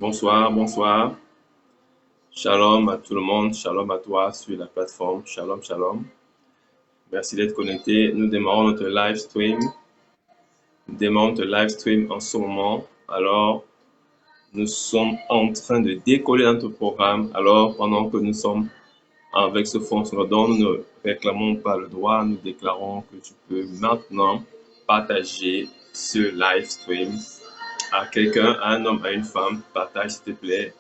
Bonsoir, bonsoir. Shalom à tout le monde, shalom à toi sur la plateforme. Shalom, shalom. Merci d'être connecté. Nous démarrons notre live stream. Nous démarrons notre live stream en ce moment. Alors, nous sommes en train de décoller notre programme. Alors, pendant que nous sommes avec ce fond dont nous ne réclamons pas le droit, nous déclarons que tu peux maintenant partager ce live stream à quelqu'un, à un homme, à une femme. Partage s'il te plaît.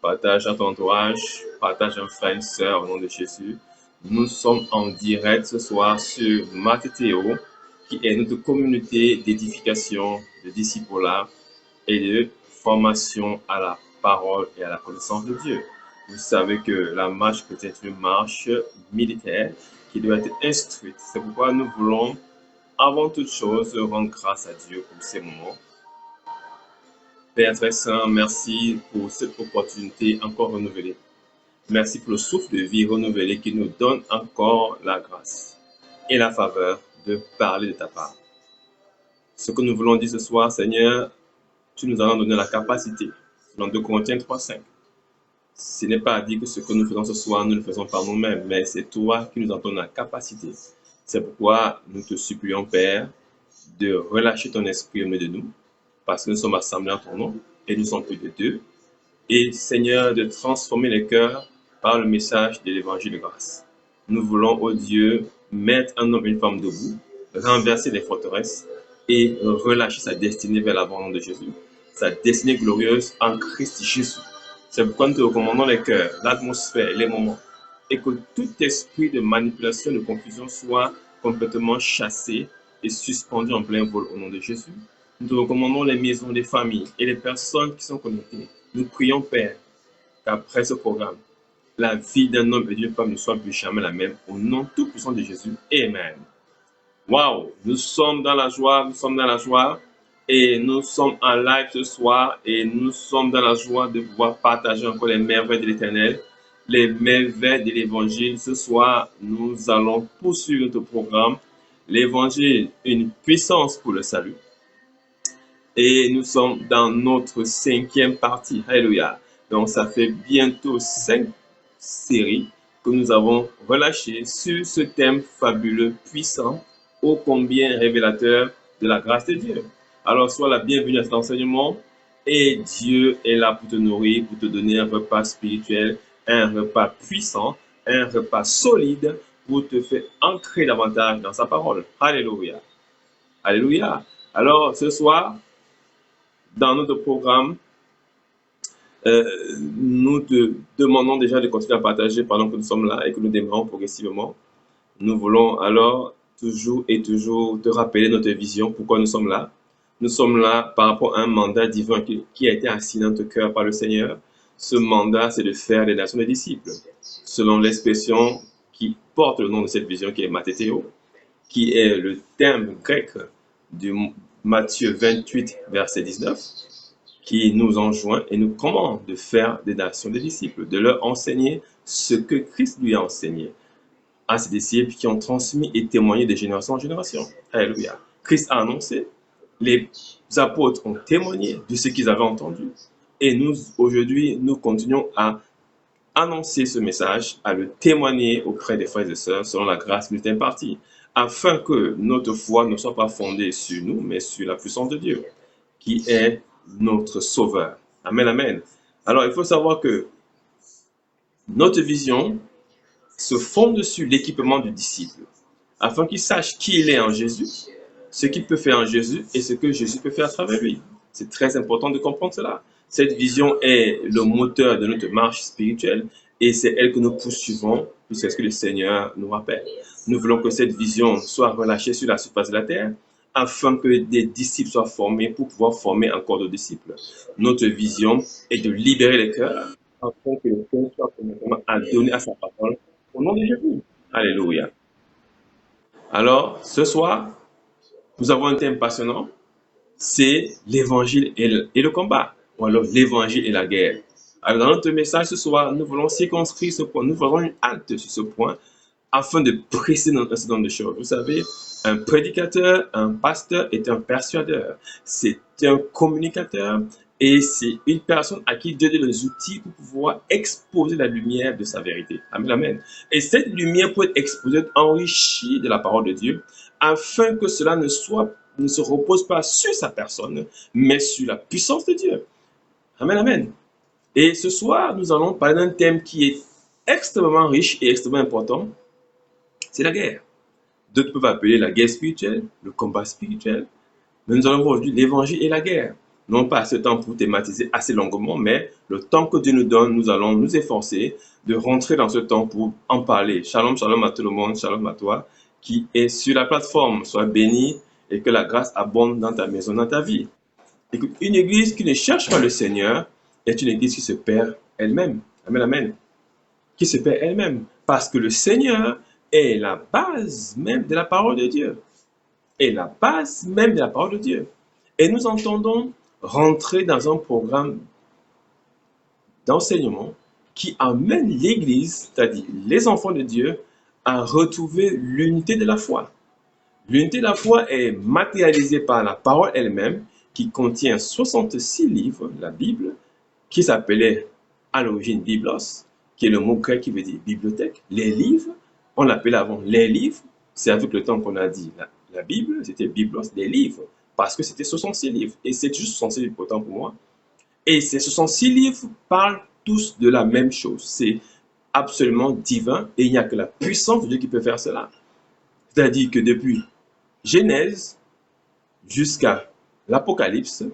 Partage à ton entourage, partage un frère, une sœur au nom de Jésus. Nous sommes en direct ce soir sur Mathéo, qui est notre communauté d'édification, de disciplage et de formation à la parole et à la connaissance de Dieu. Vous savez que la marche peut être une marche militaire qui doit être instruite. C'est pourquoi nous voulons, avant toute chose, rendre grâce à Dieu pour ces moments. Père très saint, merci pour cette opportunité encore renouvelée. Merci pour le souffle de vie renouvelé qui nous donne encore la grâce et la faveur de parler de ta part. Ce que nous voulons dire ce soir, Seigneur, tu nous en as donné la capacité. Selon 2 Corinthiens 3,5. Ce n'est pas à dire que ce que nous faisons ce soir, nous le faisons par nous-mêmes, mais c'est toi qui nous en donnes la capacité. C'est pourquoi nous te supplions, Père, de relâcher ton esprit au milieu de nous, parce que nous sommes assemblés en ton nom, et nous sommes plus de deux. Et Seigneur, de transformer les cœurs par le message de l'évangile de grâce. Nous voulons, ô Dieu, mettre un homme et une femme debout, renverser les forteresses et relâcher sa destinée vers l'abandon de Jésus, sa destinée glorieuse en Christ Jésus. C'est pourquoi nous te recommandons les cœurs, l'atmosphère, les moments, et que tout esprit de manipulation, de confusion soit complètement chassé et suspendu en plein vol au nom de Jésus. Nous te recommandons les maisons, les familles et les personnes qui sont connectées. Nous prions, Père, qu'après ce programme, la vie d'un homme et d'une femme ne soit plus jamais la même. Au nom tout puissant de Jésus. Amen. Waouh, nous sommes dans la joie, nous sommes dans la joie. Et nous sommes en live ce soir. Et nous sommes dans la joie de pouvoir partager encore les merveilles de l'Éternel, les merveilles de l'Évangile. Ce soir, nous allons poursuivre notre programme. L'Évangile, une puissance pour le salut. Et nous sommes dans notre 5e partie. Alléluia. Donc, ça fait bientôt 5 séries que nous avons relâchées sur ce thème fabuleux, puissant, ô combien révélateur de la grâce de Dieu. Alors, sois la bienvenue à cet enseignement et Dieu est là pour te nourrir, pour te donner un repas spirituel, un repas puissant, un repas solide pour te faire ancrer davantage dans sa parole. Alléluia. Alléluia. Alors, ce soir, dans notre programme, nous te demandons déjà de continuer à partager pendant que nous sommes là et que nous démarrons progressivement. Nous voulons alors toujours et toujours te rappeler notre vision, pourquoi nous sommes là. Nous sommes là par rapport à un mandat divin qui a été assigné dans notre cœur par le Seigneur. Ce mandat, c'est de faire des nations des disciples, selon l'expression qui porte le nom de cette vision, qui est Mathéo, qui est le terme grec du Matthieu 28, verset 19, qui nous enjoint et nous commande de faire des nations des disciples, de leur enseigner ce que Christ lui a enseigné à ses disciples qui ont transmis et témoigné de génération en génération. Alléluia. Christ a annoncé, les apôtres ont témoigné de ce qu'ils avaient entendu. Et nous, aujourd'hui, nous continuons à annoncer ce message, à le témoigner auprès des frères et sœurs selon la grâce qui nous est impartie, afin que notre foi ne soit pas fondée sur nous, mais sur la puissance de Dieu, qui est notre Sauveur. Amen, amen. Alors, il faut savoir que notre vision se fonde sur l'équipement du disciple, afin qu'il sache qui il est en Jésus, ce qu'il peut faire en Jésus et ce que Jésus peut faire à travers lui. C'est très important de comprendre cela. Cette vision est le moteur de notre marche spirituelle et c'est elle que nous poursuivons jusqu'à ce que le Seigneur nous rappelle. Nous voulons que cette vision soit relâchée sur la surface de la terre afin que des disciples soient formés pour pouvoir former encore d'autres disciples. Notre vision est de libérer les cœurs afin que le Seigneur soit complètement à donner à sa parole au nom de Jésus. Alléluia. Alors, ce soir, nous avons un thème passionnant, c'est l'évangile et le combat, ou alors l'évangile et la guerre. Alors, dans notre message ce soir, nous voulons circonscrire ce point, nous faisons une halte sur ce point, afin de préciser un certain nombre de choses. Vous savez, un prédicateur, un pasteur est un persuadeur, c'est un communicateur Et c'est une personne à qui Dieu donne les outils pour pouvoir exposer la lumière de sa vérité. Amen, amen. Et cette lumière peut être exposée, enrichie de la parole de Dieu, afin que cela ne se repose pas sur sa personne, mais sur la puissance de Dieu. Amen, amen. Et ce soir, nous allons parler d'un thème qui est extrêmement riche et extrêmement important. C'est la guerre. D'autres peuvent appeler la guerre spirituelle, le combat spirituel. Mais nous allons voir aujourd'hui l'évangile et la guerre. Non pas ce temps pour thématiser assez longuement, mais le temps que Dieu nous donne, nous allons nous efforcer de rentrer dans ce temps pour en parler. Shalom, shalom à tout le monde, shalom à toi qui est sur la plateforme. Sois béni et que la grâce abonde dans ta maison, dans ta vie. Écoute, une église qui ne cherche pas le Seigneur est une église qui se perd elle-même. Amen, amen. Qui se perd elle-même. Parce que le Seigneur est la base même de la parole de Dieu. Est la base même de la parole de Dieu. Et nous entendons rentrer dans un programme d'enseignement qui amène l'Église, c'est-à-dire les enfants de Dieu, à retrouver l'unité de la foi. L'unité de la foi est matérialisée par la parole elle-même, qui contient 66 livres, la Bible, qui s'appelait à l'origine Biblos, qui est le mot grec qui veut dire bibliothèque. Les livres, on l'appelait avant les livres, c'est avec le temps qu'on a dit la Bible, c'était Biblos, les livres, parce que c'était 66 livres. Et c'est juste 66 livres pourtant pour moi. Et ces 66 livres parlent tous de la même chose. C'est absolument divin et il n'y a que la puissance de Dieu qui peut faire cela. C'est-à-dire que depuis Genèse jusqu'à l'Apocalypse,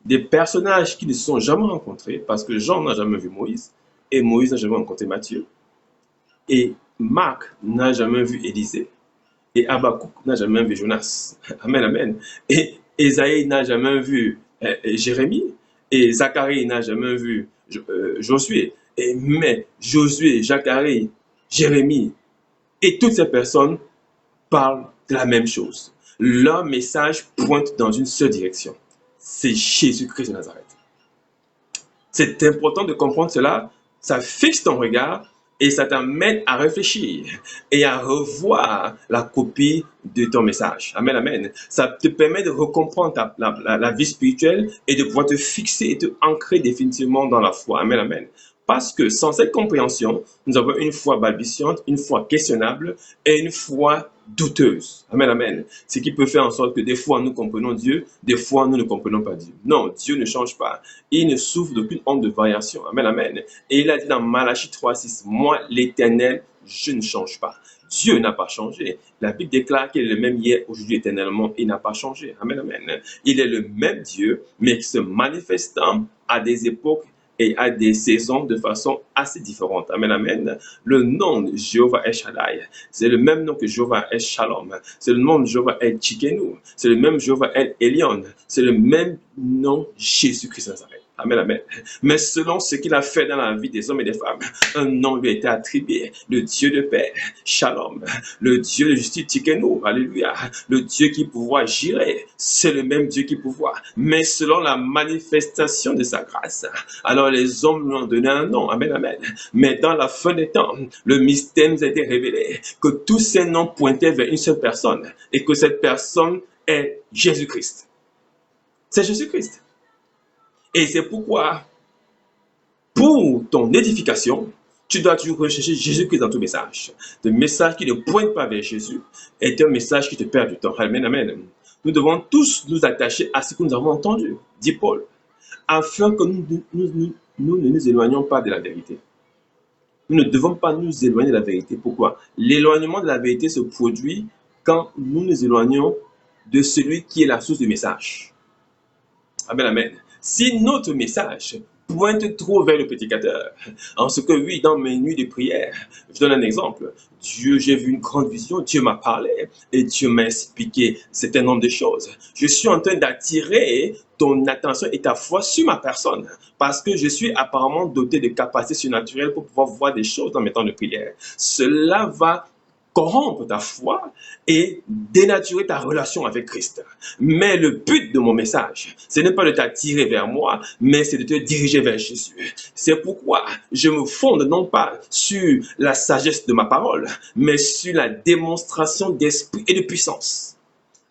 des personnages qui ne se sont jamais rencontrés, parce que Jean n'a jamais vu Moïse, et Moïse n'a jamais rencontré Matthieu, et Marc n'a jamais vu Élisée, et Habakkuk n'a jamais vu Jonas. Amen, amen. Et Ésaïe n'a jamais vu Jérémie, et Zacharie n'a jamais vu Josué. Mais Josué, Zacharie, Jérémie, et toutes ces personnes parlent de la même chose. Leur message pointe dans une seule direction. C'est Jésus-Christ de Nazareth. C'est important de comprendre cela. Ça fixe ton regard et ça t'amène à réfléchir et à revoir la copie de ton message. Amen, amen. Ça te permet de recomprendre la vie spirituelle et de pouvoir te fixer et te ancrer définitivement dans la foi. Amen, amen. Parce que sans cette compréhension, nous avons une foi balbutiante, une foi questionnable et une foi douteuse. Amen, amen. Ce qui peut faire en sorte que des fois nous comprenons Dieu, des fois nous ne comprenons pas Dieu. Non, Dieu ne change pas. Il ne souffre d'aucune onde de variation. Amen, amen. Et il a dit dans Malachie 3:6, moi l'Éternel, je ne change pas. Dieu n'a pas changé. La Bible déclare qu'il est le même hier, aujourd'hui, éternellement. Il n'a pas changé. Amen, amen. Il est le même Dieu, mais qui se manifestant à des époques et à des saisons de façon assez différente. Amen, amen. Le nom de Jéhovah est Shaddai. C'est le même nom que Jéhovah est Shalom. C'est le nom de Jéhovah est Tchikenu. C'est le même Jéhovah est Elion. C'est le même nom Jésus-Christ Nazareth. Amen, amen. Mais selon ce qu'il a fait dans la vie des hommes et des femmes, un nom lui a été attribué. Le Dieu de paix, Shalom. Le Dieu de justice, Tchikenu. Alléluia. Le Dieu qui pouvoir gérer, c'est le même Dieu qui pouvoir. Mais selon la manifestation de sa grâce, alors les hommes lui ont donné un nom. Amen, amen. Mais dans la fin des temps, le mystère nous a été révélé que tous ces noms pointaient vers une seule personne et que cette personne est Jésus-Christ. C'est Jésus-Christ. Et c'est pourquoi, pour ton édification, tu dois toujours rechercher Jésus-Christ dans ton message. Le message qui ne pointe pas vers Jésus est un message qui te perd du temps. Amen, amen. Nous devons tous nous attacher à ce que nous avons entendu, dit Paul, afin que nous ne nous éloignions pas de la vérité. Nous ne devons pas nous éloigner de la vérité. Pourquoi? L'éloignement de la vérité se produit quand nous nous éloignons de celui qui est la source du message. Amen, amen. Si notre message pointe trop vers le prédicateur, en ce que oui, dans mes nuits de prière, je donne un exemple. Dieu, j'ai vu une grande vision, Dieu m'a parlé et Dieu m'a expliqué un certain nombre de choses. Je suis en train d'attirer ton attention et ta foi sur ma personne parce que je suis apparemment doté de capacités surnaturelles pour pouvoir voir des choses dans mes temps de prière. Cela va corrompre ta foi et dénaturer ta relation avec Christ. Mais le but de mon message, ce n'est pas de t'attirer vers moi, mais c'est de te diriger vers Jésus. C'est pourquoi je me fonde non pas sur la sagesse de ma parole, mais sur la démonstration d'esprit et de puissance.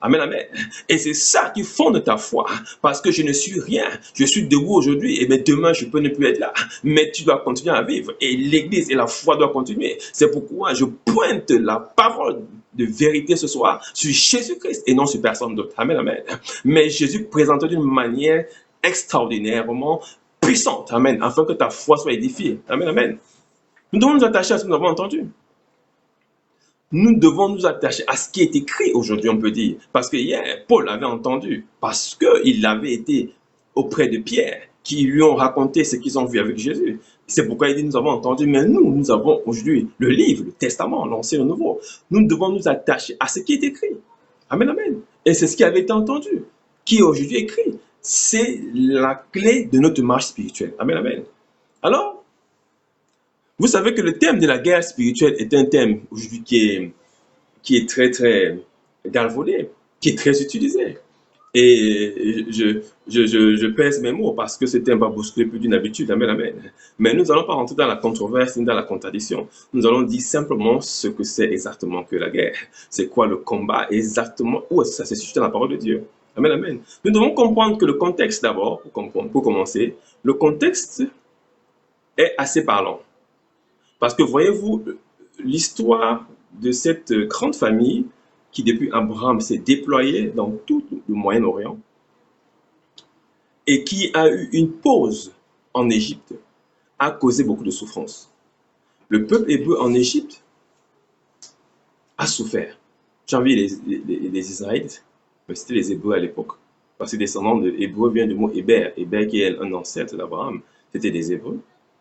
Amen, amen. Et c'est ça qui fonde ta foi. Parce que je ne suis rien. Je suis debout aujourd'hui et bien demain, je peux ne plus être là. Mais tu dois continuer à vivre. Et l'Église et la foi doivent continuer. C'est pourquoi je pointe la parole de vérité ce soir sur Jésus-Christ et non sur personne d'autre. Amen, amen. Mais Jésus présenté d'une manière extraordinairement puissante. Amen. Afin que ta foi soit édifiée. Amen, amen. Nous devons nous attacher à ce que nous avons entendu. Nous devons nous attacher à ce qui est écrit aujourd'hui, on peut dire. Parce que hier, Paul avait entendu, parce qu'il avait été auprès de Pierre, qui lui ont raconté ce qu'ils ont vu avec Jésus. C'est pourquoi il dit, nous avons entendu, mais nous avons aujourd'hui le livre, le testament, l'Ancien et le Nouveau. Nous devons nous attacher à ce qui est écrit. Amen, amen. Et c'est ce qui avait été entendu, qui est aujourd'hui écrit. C'est la clé de notre marche spirituelle. Amen, amen. Alors, vous savez que le thème de la guerre spirituelle est un thème aujourd'hui qui est très, très galvaudé, qui est très utilisé. Et je pèse mes mots parce que ce thème va bousculer plus d'une habitude. Amen, amen. Mais nous n'allons pas rentrer dans la controverse ni dans la contradiction. Nous allons dire simplement ce que c'est exactement que la guerre. C'est quoi le combat exactement, où est-ce que ça se situe dans la parole de Dieu. Amen, amen. Nous devons comprendre que le contexte d'abord, pour commencer, le contexte est assez parlant. Parce que voyez-vous, l'histoire de cette grande famille qui depuis Abraham s'est déployée dans tout le Moyen-Orient et qui a eu une pause en Égypte a causé beaucoup de souffrance. Le peuple hébreu en Égypte a souffert. J'ai envie les Israélites, mais c'était les Hébreux à l'époque. Parce que descendant de Hébreux vient du mot Héber. Héber qui est un ancêtre d'Abraham, c'était des Hébreux.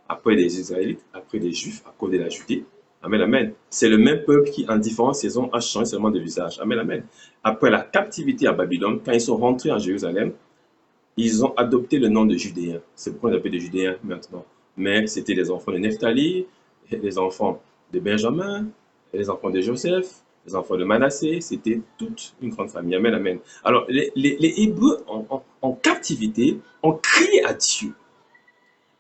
Après les Israélites, après les Juifs, à cause de la Judée. Amen, amen. C'est le même peuple qui, en différentes saisons, a changé seulement de visage. Amen, amen. Après la captivité à Babylone, quand ils sont rentrés en Jérusalem, ils ont adopté le nom de Judéens. C'est pourquoi on appelle des Judéens maintenant. Mais c'était les enfants de Nephtali, les enfants de Benjamin, les enfants de Joseph, les enfants de Manassé. C'était toute une grande famille. Amen, amen. Alors, les Hébreux en captivité ont crié à Dieu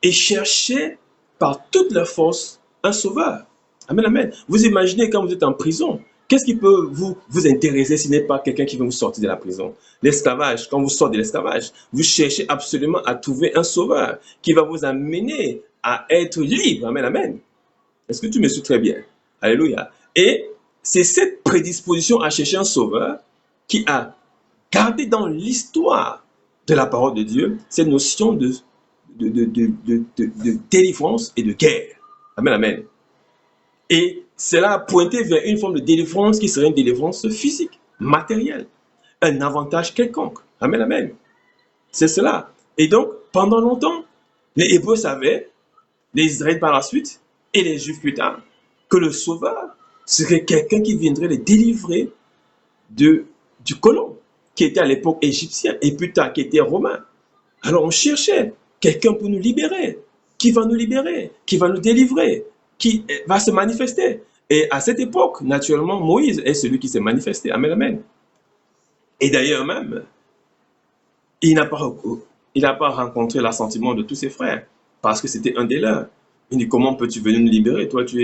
et cherchaient par toute leur force un sauveur. Amen, amen. Vous imaginez quand vous êtes en prison, qu'est-ce qui peut vous intéresser si ce n'est pas quelqu'un qui veut vous sortir de la prison? L'esclavage, quand vous sortez de l'esclavage, vous cherchez absolument à trouver un sauveur qui va vous amener à être libre. Amen, amen. Est-ce que tu me suis très bien? Alléluia. Et c'est cette prédisposition à chercher un sauveur qui a gardé dans l'histoire de la parole de Dieu cette notion de délivrance et de guerre. Amen, amen. Et cela a pointé vers une forme de délivrance qui serait une délivrance physique, matérielle, un avantage quelconque. Amen, amen. C'est cela. Et donc, pendant longtemps, les Hébreux savaient, les Israélites par la suite, et les Juifs plus tard, que le Sauveur serait quelqu'un qui viendrait les délivrer du colon, qui était à l'époque égyptien, et plus tard qui était romain. Alors on cherchait quelqu'un pour nous libérer, qui va nous libérer, qui va nous délivrer, qui va se manifester. Et à cette époque, naturellement, Moïse est celui qui s'est manifesté. Amen, amen. Et d'ailleurs même, il n'a pas rencontré l'assentiment de tous ses frères, parce que c'était un des leurs. Il dit, comment peux-tu venir nous libérer? Toi, tu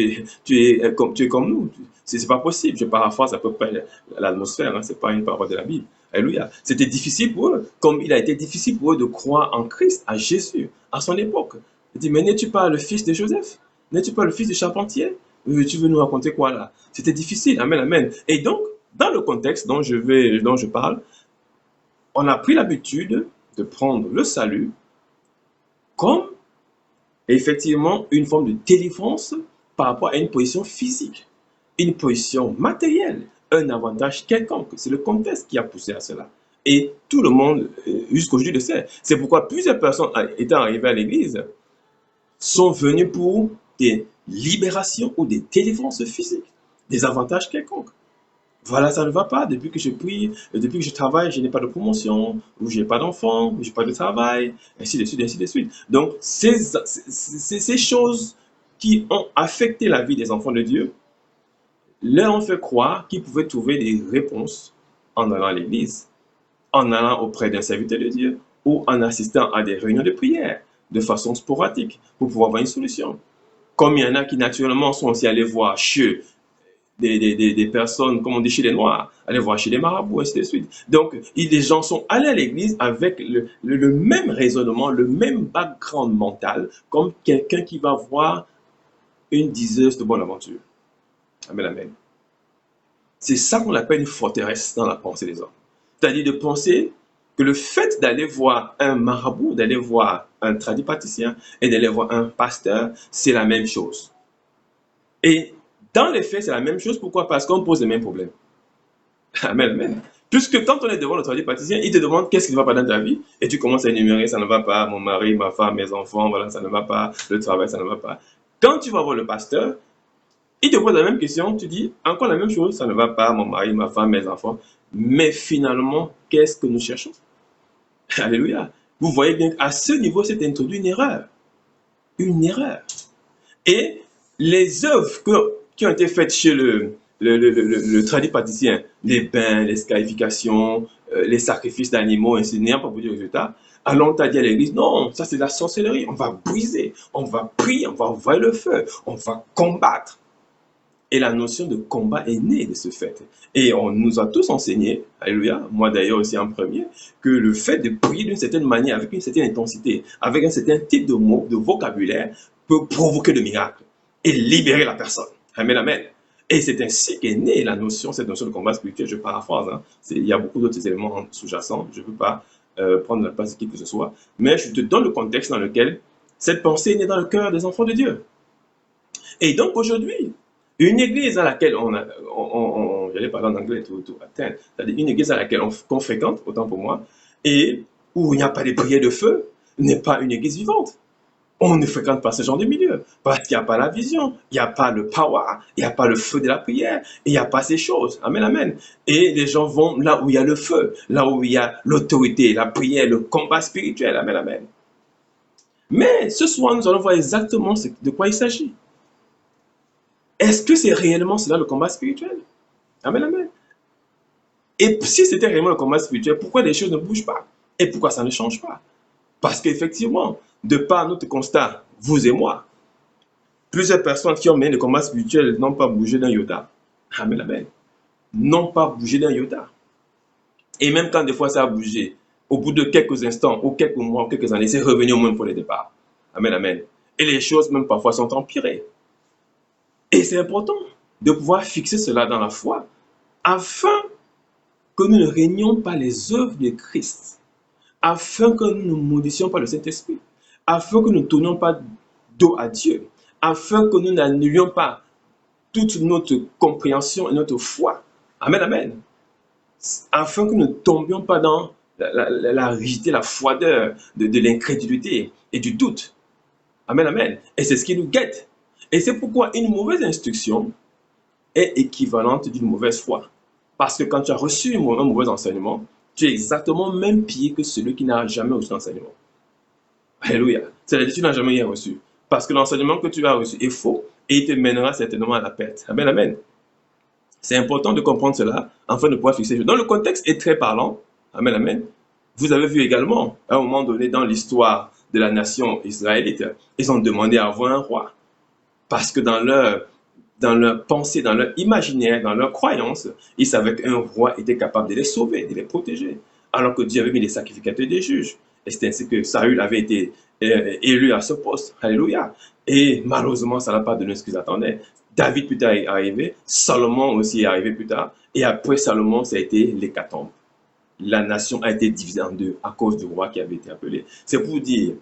es comme nous. C'est pas possible. Je paraphrase à peu près l'atmosphère, hein, c'est pas une parole de la Bible. Alléluia. C'était difficile pour eux, comme il a été difficile pour eux de croire en Christ, à Jésus, à son époque. Il dit, mais n'es-tu pas le fils de Joseph? N'es-tu pas le fils du charpentier? Tu veux nous raconter quoi là? C'était difficile. Amen, amen. Et donc, dans le contexte dont je parle, on a pris l'habitude de prendre le salut comme effectivement une forme de délivrance par rapport à une position physique, une position matérielle, un avantage quelconque. C'est le contexte qui a poussé à cela. Et tout le monde, jusqu'aujourd'hui, le sait. C'est pourquoi plusieurs personnes étant arrivées à l'église sont venues pour des libérations ou des délivrances physiques, des avantages quelconques. Voilà, ça ne va pas. Depuis que je prie, depuis que je travaille, je n'ai pas de promotion, ou je n'ai pas d'enfant, ou je n'ai pas de travail, ainsi de suite, ainsi de suite. Donc, ces choses qui ont affecté la vie des enfants de Dieu, leur ont fait croire qu'ils pouvaient trouver des réponses en allant à l'église, en allant auprès d'un serviteur de Dieu, ou en assistant à des réunions de prière, de façon sporadique, pour pouvoir avoir une solution. Comme il y en a qui, naturellement, sont aussi allés voir chez des personnes, comme on dit chez les Noirs, aller voir chez les marabouts, ainsi de suite. Donc, les gens sont allés à l'église avec le même raisonnement, le même background mental, comme quelqu'un qui va voir une diseuse de bonne aventure. Amen, amen. C'est ça qu'on appelle une forteresse dans la pensée des hommes. C'est-à-dire de penser que le fait d'aller voir un marabout, d'aller voir un tradipraticien et d'aller voir un pasteur, c'est la même chose. Et dans les faits, c'est la même chose. Pourquoi? Parce qu'on pose les mêmes problèmes. Amen, amen. Puisque quand on est devant le tradipraticien, il te demande qu'est-ce qui ne va pas dans ta vie et tu commences à énumérer, ça ne va pas, mon mari, ma femme, mes enfants, voilà, ça ne va pas, le travail, ça ne va pas. Quand tu vas voir le pasteur, il te pose la même question, tu dis encore la même chose, ça ne va pas, mon mari, ma femme, mes enfants. Mais finalement, qu'est-ce que nous cherchons? Alléluia. Vous voyez bien qu'à ce niveau, c'est introduit une erreur. Une erreur. Et les œuvres qui ont été faites chez le tradipraticien, les bains, les scarifications, les sacrifices d'animaux, ainsi n'ayant pas produit de résultat, alors on t'a dit à l'église, non, ça c'est de la sorcellerie, on va briser, on va prier, on va envoyer le feu, on va combattre. Et la notion de combat est née de ce fait. Et on nous a tous enseigné, alléluia, moi d'ailleurs aussi en premier, que le fait de prier d'une certaine manière, avec une certaine intensité, avec un certain type de mots, de vocabulaire, peut provoquer de miracles et libérer la personne. Amen, amen. Et c'est ainsi qu'est née la notion, cette notion de combat spirituel, je paraphrase. Hein. Il y a beaucoup d'autres éléments sous-jacents, je ne veux pas prendre la place de qui que ce soit, mais je te donne le contexte dans lequel cette pensée est née dans le cœur des enfants de Dieu. Et donc aujourd'hui, une église à laquelle j'allais parler en anglais tout atteindre, c'est-à-dire une église à laquelle qu'on fréquente, autant pour moi, et où il n'y a pas de prière de feu, n'est pas une église vivante. On ne fréquente pas ce genre de milieu, parce qu'il n'y a pas la vision, il n'y a pas le power, il n'y a pas le feu de la prière, il n'y a pas ces choses. Amen, amen. Et les gens vont là où il y a le feu, là où il y a l'autorité, la prière, le combat spirituel. Amen, amen. Mais ce soir, nous allons voir exactement de quoi il s'agit. Est-ce que c'est réellement cela le combat spirituel? Amen, amen. Et si c'était réellement le combat spirituel, pourquoi les choses ne bougent pas? Et pourquoi ça ne change pas? Parce qu'effectivement, de par notre constat, vous et moi, plusieurs personnes qui ont mené le combat spirituel n'ont pas bougé d'un iota. Amen, amen. N'ont pas bougé d'un iota. Et même quand des fois ça a bougé, au bout de quelques instants, ou quelques mois, ou quelques années, c'est revenu au même point de départ. Amen, amen. Et les choses, même parfois, sont empirées. Et c'est important de pouvoir fixer cela dans la foi, afin que nous ne régnions pas les œuvres de Christ, afin que nous ne maudissions pas le Saint-Esprit, afin que nous ne tournions pas dos à Dieu, afin que nous n'annulions pas toute notre compréhension et notre foi. Amen, amen. Afin que nous ne tombions pas dans la rigidité, la froideur de l'incrédulité et du doute. Amen, amen. Et c'est ce qui nous guette. Et c'est pourquoi une mauvaise instruction est équivalente d'une mauvaise foi. Parce que quand tu as reçu un mauvais enseignement, tu es exactement même pire que celui qui n'a jamais reçu l'enseignement. Alléluia. C'est-à-dire que tu n'as jamais rien reçu. Parce que l'enseignement que tu as reçu est faux et il te mènera certainement à la perte. Amen, amen. C'est important de comprendre cela afin de pouvoir fixer. Donc le contexte est très parlant. Amen, amen. Vous avez vu également, à un moment donné dans l'histoire de la nation israélite, ils ont demandé à avoir un roi. Parce que dans leur pensée, dans leur imaginaire, dans leur croyance, ils savaient qu'un roi était capable de les sauver, de les protéger. Alors que Dieu avait mis des sacrificateurs et des juges. Et c'est ainsi que Saül avait été élu à ce poste. Alléluia. Et malheureusement, ça n'a pas donné ce qu'ils attendaient. David plus tard est arrivé, Salomon aussi est arrivé plus tard. Et après Salomon, ça a été l'hécatombe. La nation a été divisée en deux à cause du roi qui avait été appelé. C'est pour dire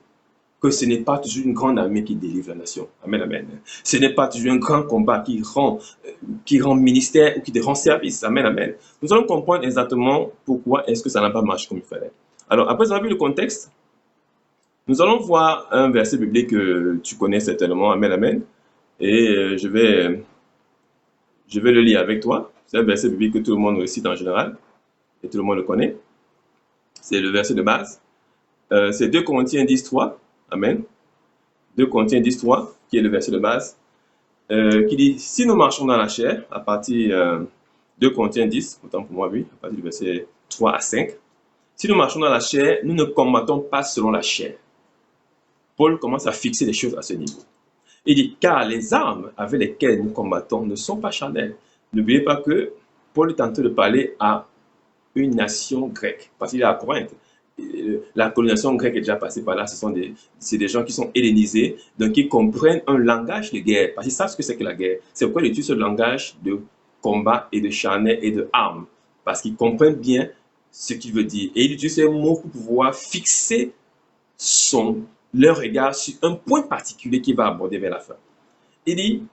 que ce n'est pas toujours une grande armée qui délivre la nation. Amen, amen. Ce n'est pas toujours un grand combat qui rend ministère ou qui te rend service. Amen, amen. Nous allons comprendre exactement pourquoi est-ce que ça n'a pas marché comme il fallait. Alors, après avoir vu le contexte, nous allons voir un verset biblique que tu connais certainement. Amen, amen. Et je vais le lire avec toi. C'est un verset biblique que tout le monde récite en général. Et tout le monde le connaît. C'est le verset de base. C'est 2 Corinthiens 10, 3. Amen. 2 Corinthiens 10, 3, qui est le verset de base, qui dit, si nous marchons dans la chair, à partir 2 Corinthiens 10, autant pour moi, oui, à partir du verset 3 à 5, si nous marchons dans la chair, nous ne combattons pas selon la chair. Paul commence à fixer les choses à ce niveau. Il dit, car les armes avec lesquelles nous combattons ne sont pas charnelles, N'oubliez pas que Paul est en train de parler à une nation grecque, parce qu'il est à Corinthe. La colonisation grecque est déjà passée par là. C'est des gens qui sont hellénisés, donc qui comprennent un langage de guerre, parce qu'ils savent ce que c'est que la guerre. C'est pourquoi ils utilisent ce langage de combat et de charnel et de armes, parce qu'ils comprennent bien ce qu'il veut dire. Et ils utilisent ces mots pour pouvoir fixer leur regard sur un point particulier qu'il va aborder vers la fin. Il dit,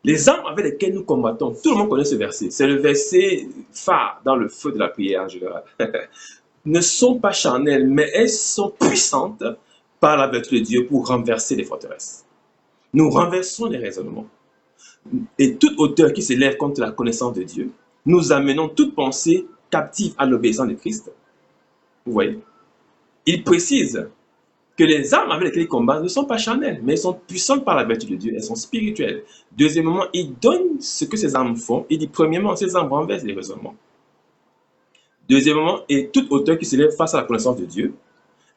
les armes avec lesquelles nous combattons, tout le monde connaît ce verset, c'est le verset phare dans le feu de la prière en général, ne sont pas charnelles, mais elles sont puissantes par la vertu de Dieu pour renverser les forteresses. Nous renversons les raisonnements. Et toute hauteur qui s'élève contre la connaissance de Dieu, nous amenons toute pensée captive à l'obéissance de Christ. Vous voyez? Il précise que les armes avec lesquelles ils combattent ne sont pas charnelles, mais elles sont puissantes par la vertu de Dieu, elles sont spirituelles. Deuxièmement, il donne ce que ces armes font. Il dit, premièrement, ces armes renversent les raisonnements. Deuxièmement, et toute hauteur qui s'élève face à la connaissance de Dieu,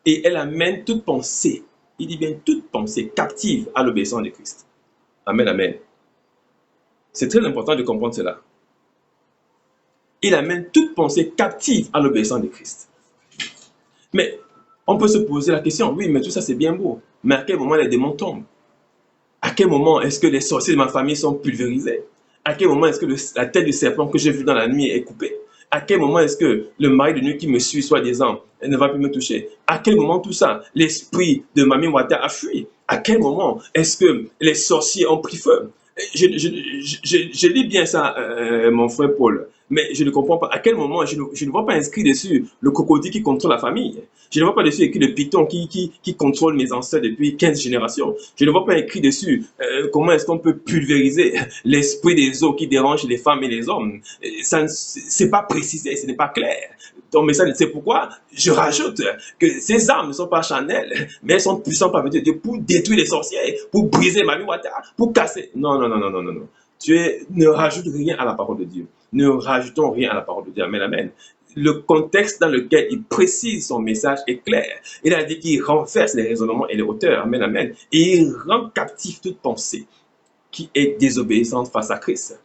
et elle amène toute pensée, il dit bien toute pensée captive à l'obéissance de Christ. Amen, amen. C'est très important de comprendre cela. Il amène toute pensée captive à l'obéissance de Christ. Mais on peut se poser la question, oui, mais tout ça c'est bien beau, mais à quel moment les démons tombent? À quel moment est-ce que les sorciers de ma famille sont pulvérisés? À quel moment est-ce que la tête du serpent que j'ai vu dans la nuit est coupée? À quel moment est-ce que le mari de nuit qui me suit, soi-disant, ne va plus me toucher? À quel moment tout ça, l'esprit de Mami Wata a fui? À quel moment est-ce que les sorciers ont pris feu? Je lis bien ça, mon frère Paul, mais je ne comprends pas. À quel moment je ne vois pas inscrit dessus le crocodile qui contrôle la famille? Je ne vois pas dessus écrit le python qui contrôle mes ancêtres depuis 15 générations. Je ne vois pas écrit dessus comment est-ce qu'on peut pulvériser l'esprit des eaux qui dérange les femmes et les hommes. C'est pas précisé, ce n'est pas clair. Donc, mais c'est pourquoi je rajoute que ces armes ne sont pas charnelles, mais elles sont puissantes par Dieu pour détruire les sorciers, pour briser Mami Wata, pour casser. Non, non, non, non, non, non, non. Ne rajoute rien à la parole de Dieu. Ne rajoutons rien à la parole de Dieu. Amen, amen. Le contexte dans lequel il précise son message est clair. Il a dit qu'il renverse les raisonnements et les hauteurs. Amen, amen. Et il rend captif toute pensée qui est désobéissante face à Christ.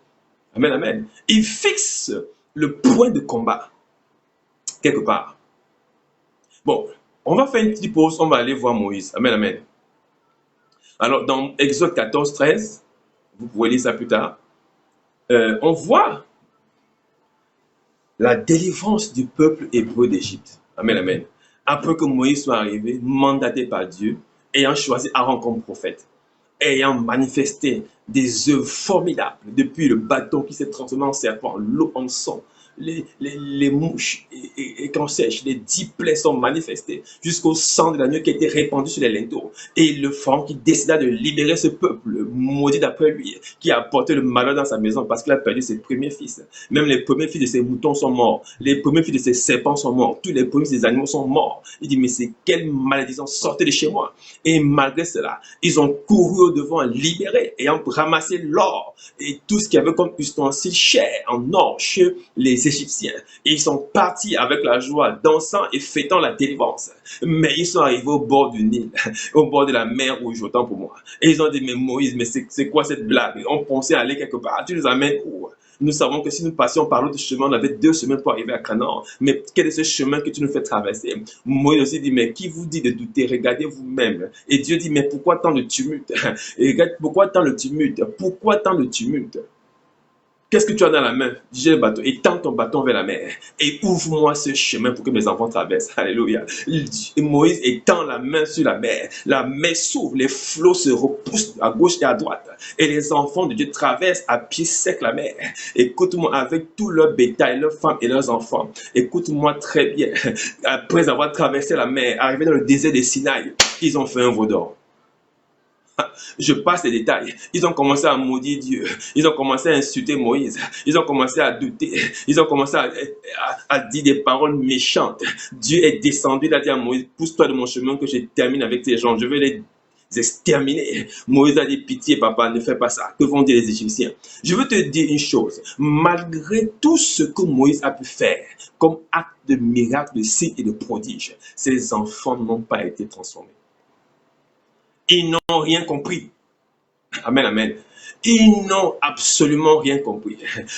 Amen, amen. Il fixe le point de combat quelque part. Bon, on va faire une petite pause, on va aller voir Moïse. Amen, amen. Alors, dans Exode 14, 13, vous pouvez lire ça plus tard, on voit la délivrance du peuple hébreu d'Égypte. Amen, amen. Après que Moïse soit arrivé, mandaté par Dieu, ayant choisi Aaron comme prophète, ayant manifesté des œuvres formidables, depuis le bâton qui s'est transformé en serpent, l'eau en sang, les mouches et quand sèche, les 10 plaies sont manifestées jusqu'au sang de l'agneau qui a été répandu sur les linteaux. Et le pharaon qui décida de libérer ce peuple maudit d'après lui, qui a apporté le malheur dans sa maison parce qu'il a perdu ses premiers fils. Même les premiers fils de ses moutons sont morts. Les premiers fils de ses serpents sont morts. Tous les premiers fils des animaux sont morts. Il dit, mais c'est quelle malédiction, sortez de chez moi. Et malgré cela, ils ont couru au devant, libérés, ayant ramassé l'or et tout ce qu'il y avait comme ustensile cher en or chez les Égyptiens. Et ils sont partis avec la joie, dansant et fêtant la délivrance. Mais ils sont arrivés au bord du Nil, au bord de la mer Rouge, autant pour moi. Et ils ont dit, mais Moïse, mais c'est quoi cette blague? On pensait aller quelque part, tu nous amènes où? Nous savons que si nous passions par l'autre chemin, on avait 2 semaines pour arriver à Canaan. Mais quel est ce chemin que tu nous fais traverser? Moïse aussi dit, mais qui vous dit de douter? Regardez vous-même. Et Dieu dit, mais pourquoi tant de tumulte? Et regarde, pourquoi tant de tumulte? Pourquoi tant de tumulte? Qu'est-ce que tu as dans la main? J'ai le bâton. Et tends ton bâton vers la mer. Et ouvre-moi ce chemin pour que mes enfants traversent. Alléluia. Et Moïse étend la main sur la mer. La mer s'ouvre. Les flots se repoussent à gauche et à droite. Et les enfants de Dieu traversent à pied sec la mer. Écoute-moi, avec tout leur bétail, leurs femmes et leurs enfants. Écoute-moi très bien. Après avoir traversé la mer, arrivé dans le désert des Sinaï, ils ont fait un veau d'or. Je passe les détails. Ils ont commencé à maudire Dieu. Ils ont commencé à insulter Moïse. Ils ont commencé à douter. Ils ont commencé à dire des paroles méchantes. Dieu est descendu, il a dit à Moïse, pousse-toi de mon chemin que je termine avec ces gens. Je vais les exterminer. Moïse a dit, pitié papa, ne fais pas ça. Que vont dire les Égyptiens? Je veux te dire une chose. Malgré tout ce que Moïse a pu faire comme acte de miracle, de signe et de prodige, ses enfants n'ont pas été transformés. Ils n'ont rien compris. Amen, amen. Ils n'ont absolument rien compris.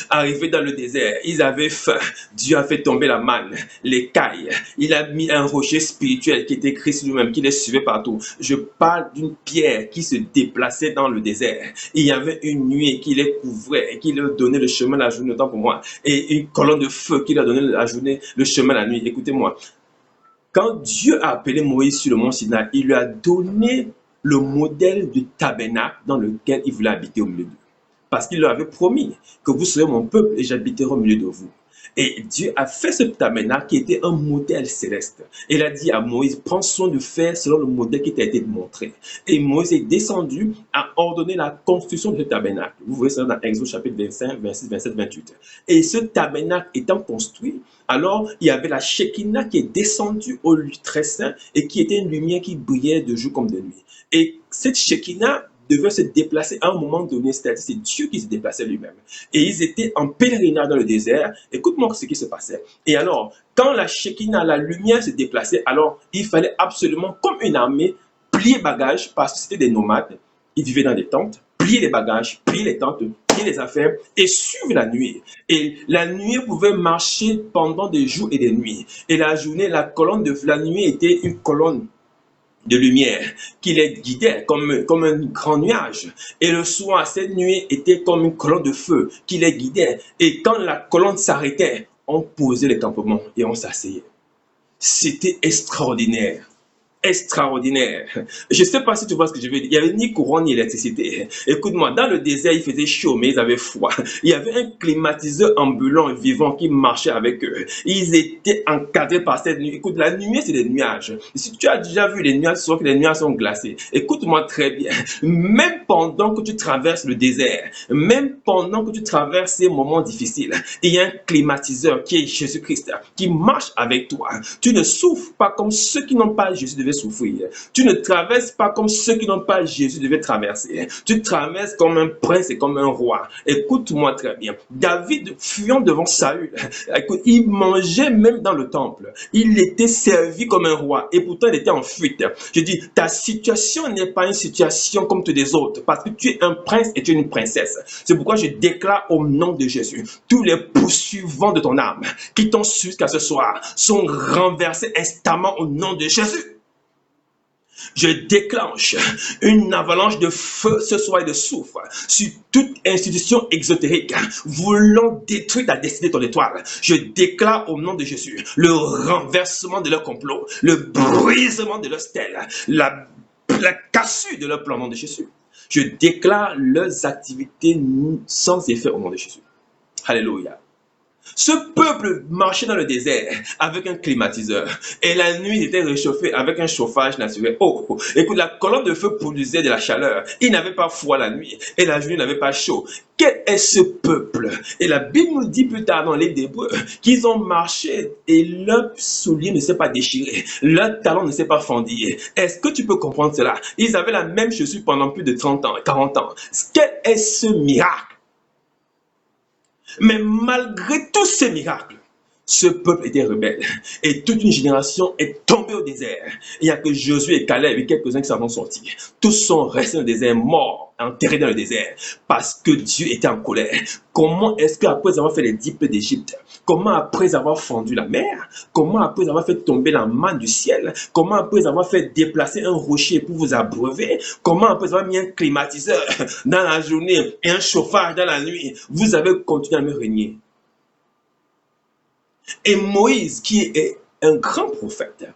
Arrivés dans le désert, ils avaient faim. Dieu a fait tomber la manne, l'écaille. Il a mis un rocher spirituel qui était Christ lui-même, qui les suivait partout. Je parle d'une pierre qui se déplaçait dans le désert. Il y avait une nuée qui les couvrait et qui leur donnait le chemin la journée, autant pour moi. Et une colonne de feu qui leur donnait la journée, le chemin la nuit. Écoutez-moi. Quand Dieu a appelé Moïse sur le mont Sinaï, il lui a donné le modèle du tabernacle dans lequel il voulait habiter au milieu d'eux. Parce qu'il leur avait promis que vous serez mon peuple et j'habiterai au milieu de vous. Et Dieu a fait ce tabernacle qui était un modèle céleste. Il a dit à Moïse, prends soin de faire selon le modèle qui t'a été montré. Et Moïse est descendu à ordonner la construction de ce tabernacle. Vous voyez ça dans Exode chapitre 25, 26, 27, 28. Et ce tabernacle étant construit, alors il y avait la Shekinah qui est descendue au lieu très saint et qui était une lumière qui brillait de jour comme de nuit. Et cette Shekinah devait se déplacer à un moment donné, c'est-à-dire c'est Dieu qui se déplaçait lui-même. Et ils étaient en pèlerinage dans le désert. Écoute-moi ce qui se passait. Et alors, quand la Shekinah, la lumière se déplaçait, alors il fallait absolument, comme une armée, plier bagages, parce que c'était des nomades. Ils vivaient dans des tentes, plier les bagages, plier les tentes, plier les affaires et suivre la nuit. Et la nuit pouvait marcher pendant des jours et des nuits. Et la journée, la colonne de la nuit était une colonne de lumière qui les guidait comme un grand nuage. Et le soir, cette nuit était comme une colonne de feu qui les guidait. Et quand la colonne s'arrêtait, on posait les campements et on s'asseyait. C'était extraordinaire. Extraordinaire. Je ne sais pas si tu vois ce que je veux dire. Il n'y avait ni courant ni électricité. Écoute-moi, dans le désert, il faisait chaud, mais ils avaient froid. Il y avait un climatiseur ambulant et vivant qui marchait avec eux. Ils étaient encadrés par cette nuit. Écoute, la nuit, c'est des nuages. Si tu as déjà vu les nuages, sauf que les nuages sont glacés. Écoute-moi très bien. Même pendant que tu traverses le désert, même pendant que tu traverses ces moments difficiles, il y a un climatiseur qui est Jésus-Christ, qui marche avec toi. Tu ne souffres pas comme ceux qui n'ont pas Jésus devaient souffrir. Tu ne traverses pas comme ceux qui n'ont pas Jésus devaient traverser. Tu traverses comme un prince et comme un roi. Écoute-moi très bien. David, fuyant devant Saül, écoute, il mangeait même dans le temple. Il était servi comme un roi et pourtant il était en fuite. Je dis, ta situation n'est pas une situation comme toutes les autres parce que tu es un prince et tu es une princesse. C'est pourquoi je déclare au nom de Jésus, tous les poursuivants de ton âme qui t'ont suivi jusqu'à ce soir sont renversés instamment au nom de Jésus. Je déclenche une avalanche de feu ce soir et de soufre sur toute institution exotérique voulant détruire ta destinée, ton étoile. Je déclare au nom de Jésus le renversement de leur complot, le brisement de leur stèle, la cassure de leur plan au nom de Jésus. Je déclare leurs activités sans effet au nom de Jésus. Alléluia. Ce peuple marchait dans le désert avec un climatiseur et la nuit était réchauffée avec un chauffage naturel. Oh, écoute, la colonne de feu produisait de la chaleur. Il n'avait pas froid la nuit et la journée n'avait pas chaud. Quel est ce peuple? Et la Bible nous dit plus tard dans les d'Hébreux qu'ils ont marché et leur soulier ne s'est pas déchiré, leur talon ne s'est pas fendillé. Est-ce que tu peux comprendre cela? Ils avaient la même chaussure pendant plus de 30 ans, 40 ans. Quel est ce miracle? Mais malgré tous ces miracles, ce peuple était rebelle. Et toute une génération est tombée au désert. Il n'y a que Josué et Caleb et quelques-uns qui s'en sont sortis. Tous sont restés dans le désert, morts, enterrés dans le désert, parce que Dieu était en colère. Comment est-ce qu'après avoir fait les 10 plaies d'Égypte, comment après avoir fendu la mer, comment après avoir fait tomber la manne du ciel, comment après avoir fait déplacer un rocher pour vous abreuver, comment après avoir mis un climatiseur dans la journée et un chauffage dans la nuit, vous avez continué à me régner? Et Moïse, qui est un grand prophète,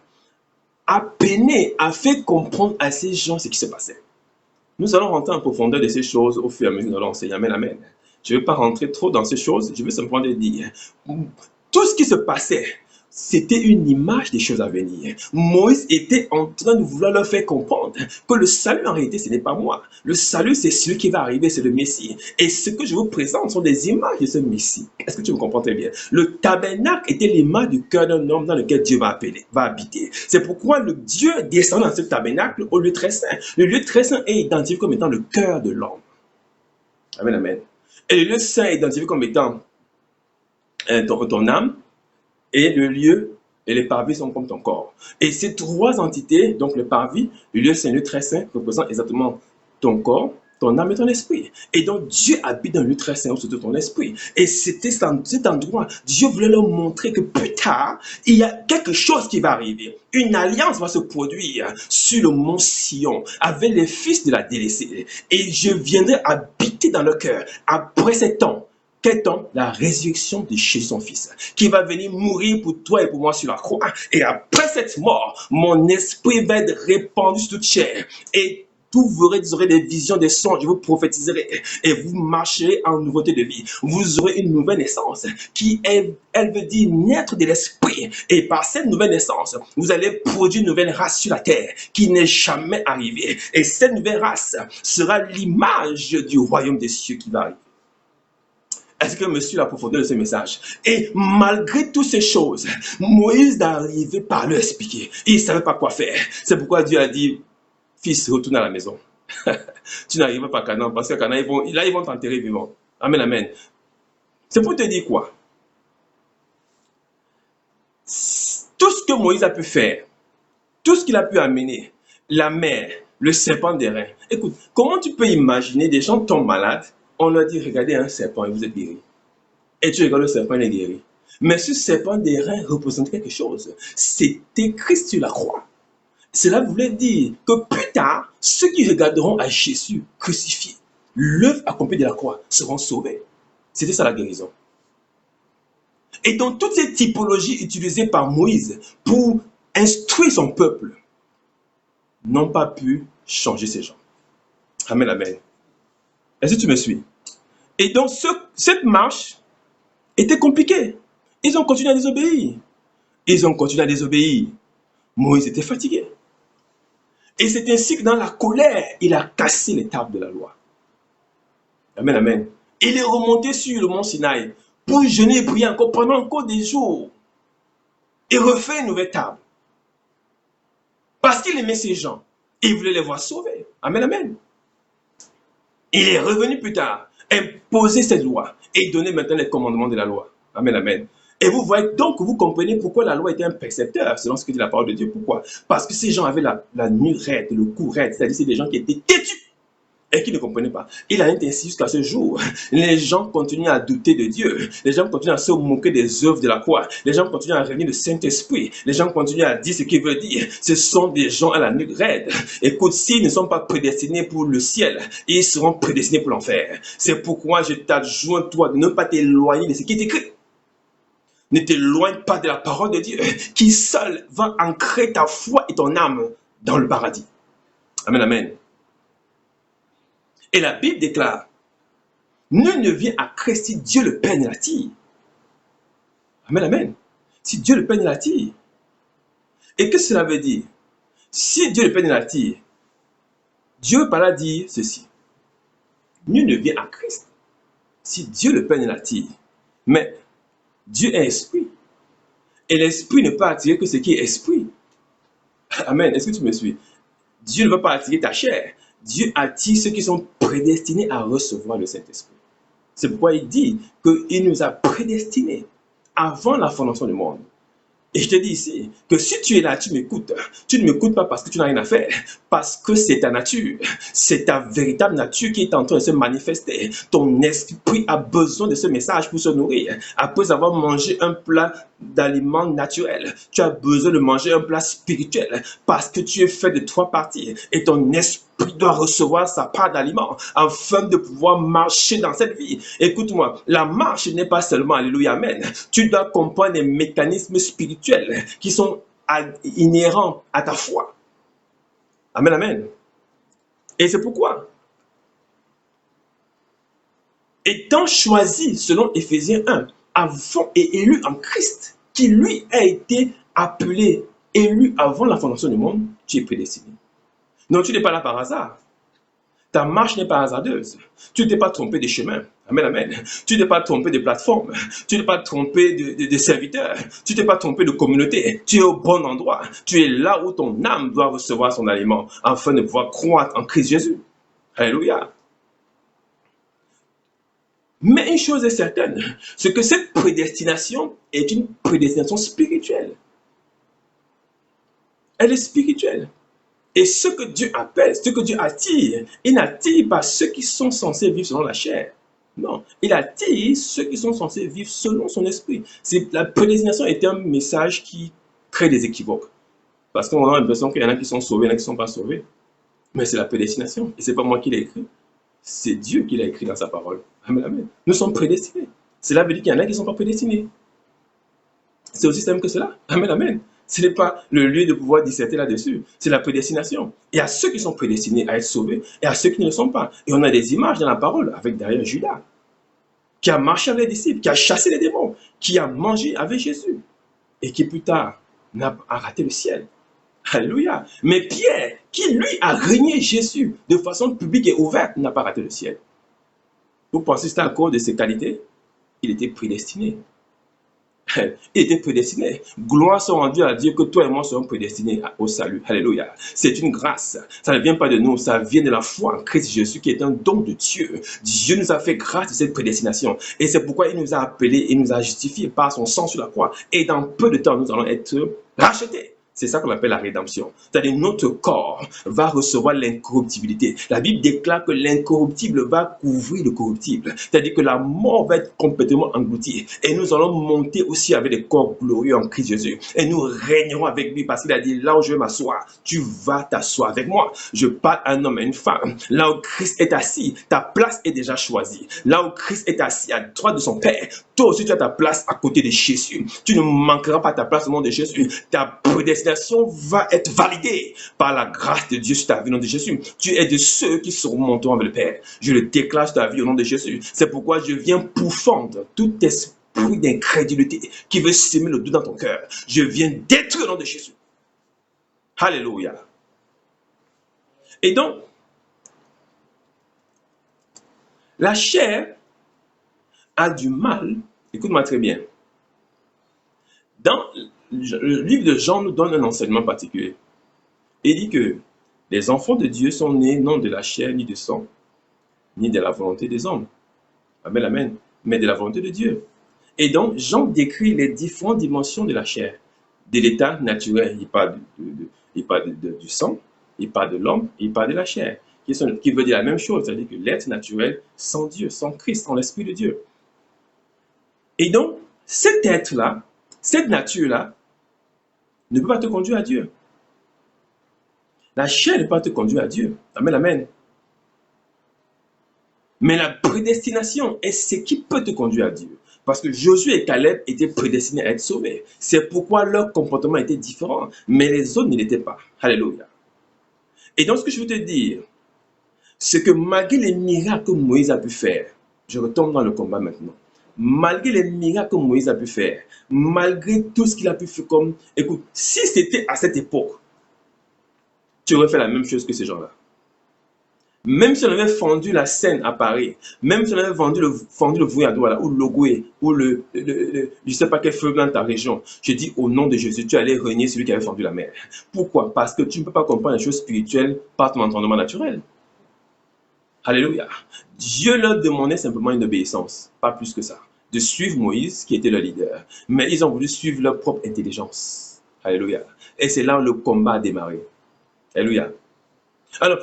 a peiné, a fait comprendre à ces gens ce qui se passait. Nous allons rentrer en profondeur de ces choses au fur et à mesure que nous allons enseigner. Amen, amen. Je ne vais pas rentrer trop dans ces choses, je vais simplement dire, tout ce qui se passait, c'était une image des choses à venir. Moïse était en train de vouloir leur faire comprendre que le salut, en réalité, ce n'est pas moi. Le salut, c'est celui qui va arriver, c'est le Messie. Et ce que je vous présente sont des images de ce Messie. Est-ce que tu me comprends très bien? Le tabernacle était l'image du cœur d'un homme dans lequel Dieu va habiter. C'est pourquoi le Dieu descend dans ce tabernacle au lieu très saint. Le lieu très saint est identifié comme étant le cœur de l'homme. Amen, amen. Et le lieu saint est identifié comme étant ton âme, et le lieu et les parvis sont comme ton corps. Et ces trois entités, donc le parvis, le lieu saint, le lieu très saint, représentent exactement ton corps, ton âme et ton esprit. Et donc, Dieu habite dans le lieu très saint de ton esprit. Et c'était cet endroit, Dieu voulait leur montrer que plus tard, il y a quelque chose qui va arriver. Une alliance va se produire sur le mont Sion avec les fils de la délaissée. Et je viendrai habiter dans leur cœur après ces temps. Quel temps? La résurrection de Jésus son Fils, qui va venir mourir pour toi et pour moi sur la croix. Et après cette mort, mon esprit va être répandu sur toute chair. Et vous aurez des visions, des songes, je vous prophétiserai et vous marcherez en nouveauté de vie. Vous aurez une nouvelle naissance qui, elle veut dire naître de l'esprit. Et par cette nouvelle naissance, vous allez produire une nouvelle race sur la terre qui n'est jamais arrivée. Et cette nouvelle race sera l'image du royaume des cieux qui va arriver. Est-ce que me suit la profondeur de ce message? Et malgré toutes ces choses, Moïse n'arrivait pas à leur expliquer. Il ne savait pas quoi faire. C'est pourquoi Dieu a dit, fils, retourne à la maison. Tu n'arriveras pas à Canaan, parce qu'à Canaan, ils vont t'enterrer vivant. Amen, amen. C'est pour te dire quoi? Tout ce que Moïse a pu faire, tout ce qu'il a pu amener, la mer, le serpent d'airain. Écoute, comment tu peux imaginer des gens tombent malades, on leur dit, regardez un serpent et vous êtes guéri. Et tu regardes le serpent, il est guéri. Mais ce serpent d'airain représente quelque chose. C'était Christ sur la croix. Cela voulait dire que plus tard, ceux qui regarderont à Jésus crucifié, l'œuvre accomplie de la croix, seront sauvés. C'était ça la guérison. Et donc, toutes ces typologies utilisées par Moïse pour instruire son peuple n'ont pas pu changer ces gens. Amen, amen. Est-ce que tu me suis? Et donc, cette marche était compliquée. Ils ont continué à désobéir. Ils ont continué à désobéir. Moïse était fatigué. Et c'est ainsi que dans la colère, il a cassé les tables de la loi. Amen, amen. Il est remonté sur le mont Sinaï pour jeûner et prier encore pendant encore des jours. Et refait une nouvelle table. Parce qu'il aimait ces gens. Il voulait les voir sauvés. Amen, amen. Il est revenu plus tard, imposer cette loi et donner maintenant les commandements de la loi. Amen, amen. Et vous voyez donc, vous comprenez pourquoi la loi était un précepteur, selon ce que dit la parole de Dieu. Pourquoi? Parce que ces gens avaient la nuit raide, le cou raide, c'est-à-dire c'est des gens qui étaient têtus et qui ne comprenaient pas. Il a été ainsi jusqu'à ce jour. Les gens continuent à douter de Dieu. Les gens continuent à se moquer des œuvres de la croix. Les gens continuent à renier le Saint-Esprit. Les gens continuent à dire ce qu'il veut dire. Ce sont des gens à la nuque raide. Écoute, s'ils ne sont pas prédestinés pour le ciel, ils seront prédestinés pour l'enfer. C'est pourquoi je t'adjoins, toi, de ne pas t'éloigner de ce qui est écrit. Ne t'éloigne pas de la parole de Dieu, qui seul va ancrer ta foi et ton âme dans le paradis. Amen, amen. Et la Bible déclare, nul ne vient à Christ si Dieu le Père ne l'attire. Amen, amen. Si Dieu le Père ne l'attire. Et qu'est-ce que cela veut dire? Si Dieu le Père ne l'attire, Dieu par là dit ceci. Nul ne vient à Christ si Dieu le Père ne l'attire. Mais Dieu est esprit. Et l'esprit ne peut attirer que ce qui est esprit. Amen. Est-ce que tu me suis? Dieu ne va pas attirer ta chair. Dieu attire ceux qui sont prédestinés à recevoir le Saint-Esprit. C'est pourquoi il dit qu'il nous a prédestinés avant la fondation du monde. Et je te dis ici que si tu es là, tu m'écoutes. Tu ne m'écoutes pas parce que tu n'as rien à faire, parce que c'est ta nature. C'est ta véritable nature qui est en train de se manifester. Ton esprit a besoin de ce message pour se nourrir. Après avoir mangé un plat d'aliments naturels, tu as besoin de manger un plat spirituel parce que tu es fait de 3 parties et ton esprit doit recevoir sa part d'aliments afin de pouvoir marcher dans cette vie. Écoute-moi, la marche n'est pas seulement alléluia, amen. Tu dois comprendre les mécanismes spirituels qui sont inhérents à ta foi. Amen, amen. Et c'est pourquoi, étant choisi selon Éphésiens 1, avant et élu en Christ, qui lui a été appelé, élu avant la fondation du monde, tu es prédestiné. Donc tu n'es pas là par hasard. Ta marche n'est pas hasardeuse. Tu ne t'es pas trompé de chemin. Amen, amen. Tu ne t'es pas trompé de plateforme. Tu ne t'es pas trompé de serviteur. Tu ne t'es pas trompé de communauté. Tu es au bon endroit. Tu es là où ton âme doit recevoir son aliment afin de pouvoir croître en Christ Jésus. Alléluia. Mais une chose est certaine, c'est que cette prédestination est une prédestination spirituelle. Elle est spirituelle. Et ce que Dieu appelle, ce que Dieu attire, il n'attire pas ceux qui sont censés vivre selon la chair. Non, il attire ceux qui sont censés vivre selon son esprit. La prédestination est un message qui crée des équivoques. Parce qu'on a l'impression qu'il y en a qui sont sauvés, il y en a qui ne sont pas sauvés. Mais c'est la prédestination. Et ce n'est pas moi qui l'ai écrit. C'est Dieu qui l'a écrit dans sa parole. Amen, amen. Nous sommes prédestinés. Cela veut dire qu'il y en a qui ne sont pas prédestinés. C'est aussi simple que cela. Amen, amen. Ce n'est pas le lieu de pouvoir disserter là-dessus. C'est la prédestination. Il y a ceux qui sont prédestinés à être sauvés et à ceux qui ne le sont pas. Et on a des images dans la parole avec derrière Judas, qui a marché avec les disciples, qui a chassé les démons, qui a mangé avec Jésus et qui plus tard a raté le ciel. Alléluia. Mais Pierre, qui lui a régné Jésus de façon publique et ouverte, n'a pas raté le ciel. Vous pensez que c'était à cause de ses qualités? Il était prédestiné. Il était prédestiné. Gloire soit rendue à Dieu que toi et moi sommes prédestinés au salut. Alléluia. C'est une grâce. Ça ne vient pas de nous, ça vient de la foi en Christ Jésus qui est un don de Dieu. Dieu nous a fait grâce de cette prédestination. Et c'est pourquoi il nous a appelés et nous a justifiés par son sang sur la croix. Et dans peu de temps, nous allons être rachetés. C'est ça qu'on appelle la rédemption. C'est-à-dire notre corps va recevoir l'incorruptibilité. La Bible déclare que l'incorruptible va couvrir le corruptible. C'est-à-dire que la mort va être complètement engloutie. Et nous allons monter aussi avec des corps glorieux en Christ Jésus. Et nous régnerons avec lui parce qu'il a dit, là où je vais m'asseoir, tu vas t'asseoir avec moi. Je parle à un homme et une femme. Là où Christ est assis, ta place est déjà choisie. Là où Christ est assis à droite de son Père, toi aussi tu as ta place à côté de Jésus. Tu ne manqueras pas ta place au nom de Jésus. Ta prédestination va être validée par la grâce de Dieu sur ta vie au nom de Jésus. Tu es de ceux qui surmonteront avec le Père. Je le déclare sur ta vie au nom de Jésus. C'est pourquoi je viens pourfendre tout esprit d'incrédulité qui veut semer le doute dans ton cœur. Je viens détruire au nom de Jésus. Alléluia. Et donc, la chair a du mal, écoute-moi très bien, dans le livre de Jean nous donne un enseignement particulier. Il dit que les enfants de Dieu sont nés non de la chair ni de sang, ni de la volonté des hommes. Amen, amen. Mais de la volonté de Dieu. Et donc, Jean décrit les différentes dimensions de la chair. De l'état naturel, il parle, du sang, il parle de l'homme, il parle de la chair, qui veut dire la même chose, c'est-à-dire que l'être naturel sans Dieu, sans Christ, sans l'Esprit de Dieu. Et donc, cet être-là, cette nature-là, ne peut pas te conduire à Dieu. La chair ne peut pas te conduire à Dieu. Amen, amen. Mais la prédestination est ce qui peut te conduire à Dieu. Parce que Josué et Caleb étaient prédestinés à être sauvés. C'est pourquoi leur comportement était différent. Mais les autres ne l'étaient pas. Alléluia. Et donc, ce que je veux te dire, c'est que malgré les miracles que Moïse a pu faire, je retombe dans le combat maintenant. Malgré les miracles que Moïse a pu faire, malgré tout ce qu'il a pu faire comme... Écoute, si c'était à cette époque, tu aurais fait la même chose que ces gens-là. Même si on avait fendu la Seine à Paris, même si on avait fendu le Voué à Douala, ou le Logoué, ou je ne sais pas quel feu dans ta région, je dis au nom de Jésus, tu allais renier celui qui avait fendu la mer. Pourquoi? Parce que tu ne peux pas comprendre les choses spirituelles par ton entendement naturel. Alléluia. Dieu leur demandait simplement une obéissance, pas plus que ça. De suivre Moïse, qui était le leader. Mais ils ont voulu suivre leur propre intelligence. Alléluia. Et c'est là où le combat a démarré. Alléluia. Alors,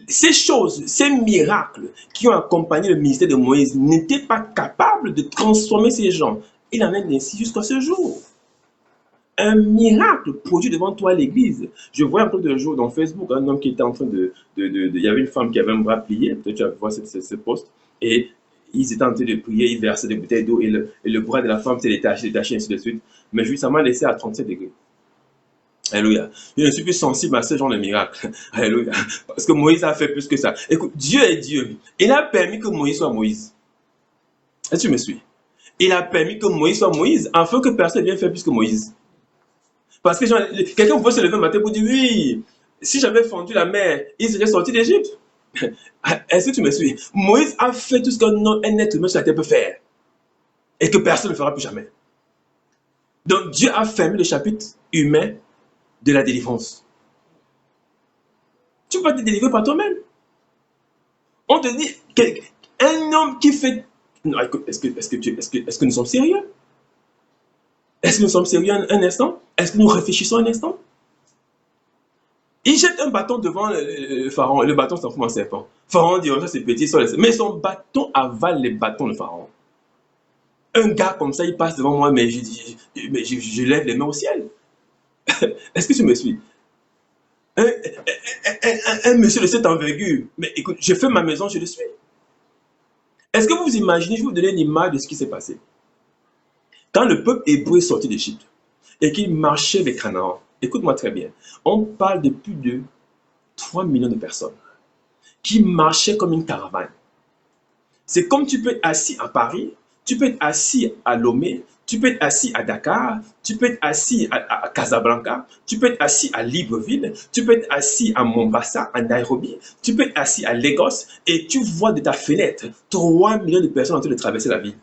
ces choses, ces miracles qui ont accompagné le ministère de Moïse n'étaient pas capables de transformer ces gens. Il en est ainsi jusqu'à ce jour. Un miracle produit devant toi à l'église. Je vois un peu de jour dans Facebook un homme qui était en train il y avait une femme qui avait un bras plié, peut-être tu vas voir ce post, et ils étaient en train de prier, ils versaient des bouteilles d'eau et le bras de la femme s'est détaché, ainsi de suite. Mais juste ça m'a laissé à 37 degrés. Alléluia. Je ne suis plus sensible à ce genre de miracle. Alléluia. Parce que Moïse a fait plus que ça. Écoute, Dieu est Dieu. Il a permis que Moïse soit Moïse. Est-ce que tu me suis? Il a permis que Moïse soit Moïse afin que personne ne vienne faire plus que Moïse. Parce que quelqu'un pouvait se lever le matin pour dire oui, si j'avais fendu la mer, ils seraient sortis d'Égypte. Est-ce que tu me suis? Moïse a fait tout ce qu'un être humain sur la terre peut faire. Et que personne ne fera plus jamais. Donc Dieu a fermé le chapitre humain de la délivrance. Tu peux te délivrer par toi-même. On te dit qu'un homme qui fait... Non, est-ce que nous sommes sérieux? Est-ce que nous sommes sérieux un instant? Est-ce que nous réfléchissons un instant? Il jette un bâton devant le pharaon, le bâton s'en fout en serpent. Pharaon dit, oh, ça c'est petit, mais son bâton avale les bâtons de pharaon. Un gars comme ça, il passe devant moi, mais je lève les mains au ciel. Est-ce que tu me suis? Un monsieur de cette envergure, mais écoute, je fais ma maison, je le suis. Est-ce que vous vous imaginez, je vais vous donner une image de ce qui s'est passé. Quand le peuple hébreu est sorti d'Égypte et qu'il marchait vers Canaan, écoute-moi très bien, on parle de plus de 3 millions de personnes qui marchaient comme une caravane. C'est comme tu peux être assis à Paris, tu peux être assis à Lomé, tu peux être assis à Dakar, tu peux être assis à Casablanca, tu peux être assis à Libreville, tu peux être assis à Mombasa, à Nairobi, tu peux être assis à Lagos et tu vois de ta fenêtre 3 millions de personnes en train de traverser la ville.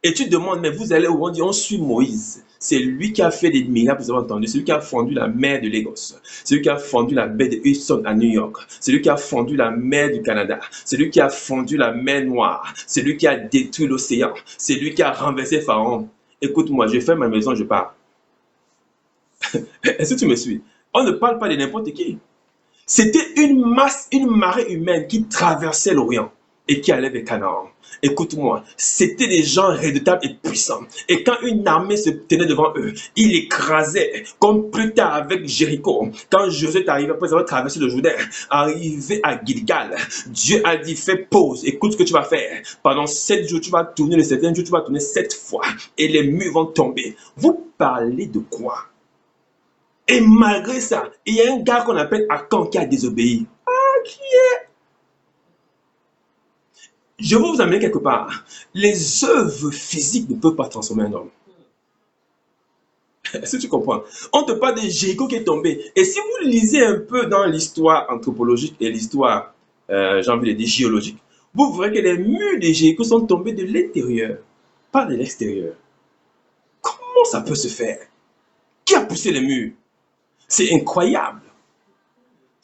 Et tu te demandes, mais vous allez où? On dit, on suit Moïse. C'est lui qui a fait des miracles, vous avez entendu. C'est lui qui a fendu la mer de Lagos. C'est lui qui a fendu la baie de Hudson à New York. C'est lui qui a fendu la mer du Canada. C'est lui qui a fendu la mer Noire. C'est lui qui a détruit l'océan. C'est lui qui a renversé Pharaon. Écoute-moi, je fais ma maison, je pars. Est-ce que tu me suis? On ne parle pas de n'importe qui. C'était une masse, une marée humaine qui traversait l'Orient et qui allait vers Canaan. Écoute-moi, c'était des gens redoutables et puissants. Et quand une armée se tenait devant eux, ils écrasaient, comme plus tard avec Jéricho. Quand Josué est arrivé après avoir traversé le Jourdain, arrivé à Gilgal, Dieu a dit, fais pause, écoute ce que tu vas faire. Pendant 7 jours, tu vas tourner, le 7e jour, tu vas tourner 7 fois et les murs vont tomber. Vous parlez de quoi? Et malgré ça, il y a un gars qu'on appelle Akan qui a désobéi. Ah, qui est? Je veux vous amener quelque part. Les œuvres physiques ne peuvent pas transformer un homme. Est-ce que tu comprends? On te parle de Jéricho qui est tombé. Et si vous lisez un peu dans l'histoire anthropologique et l'histoire, j'ai envie de dire géologique, vous verrez que les murs de Jéricho sont tombés de l'intérieur, pas de l'extérieur. Comment ça peut se faire? Qui a poussé les murs? C'est incroyable.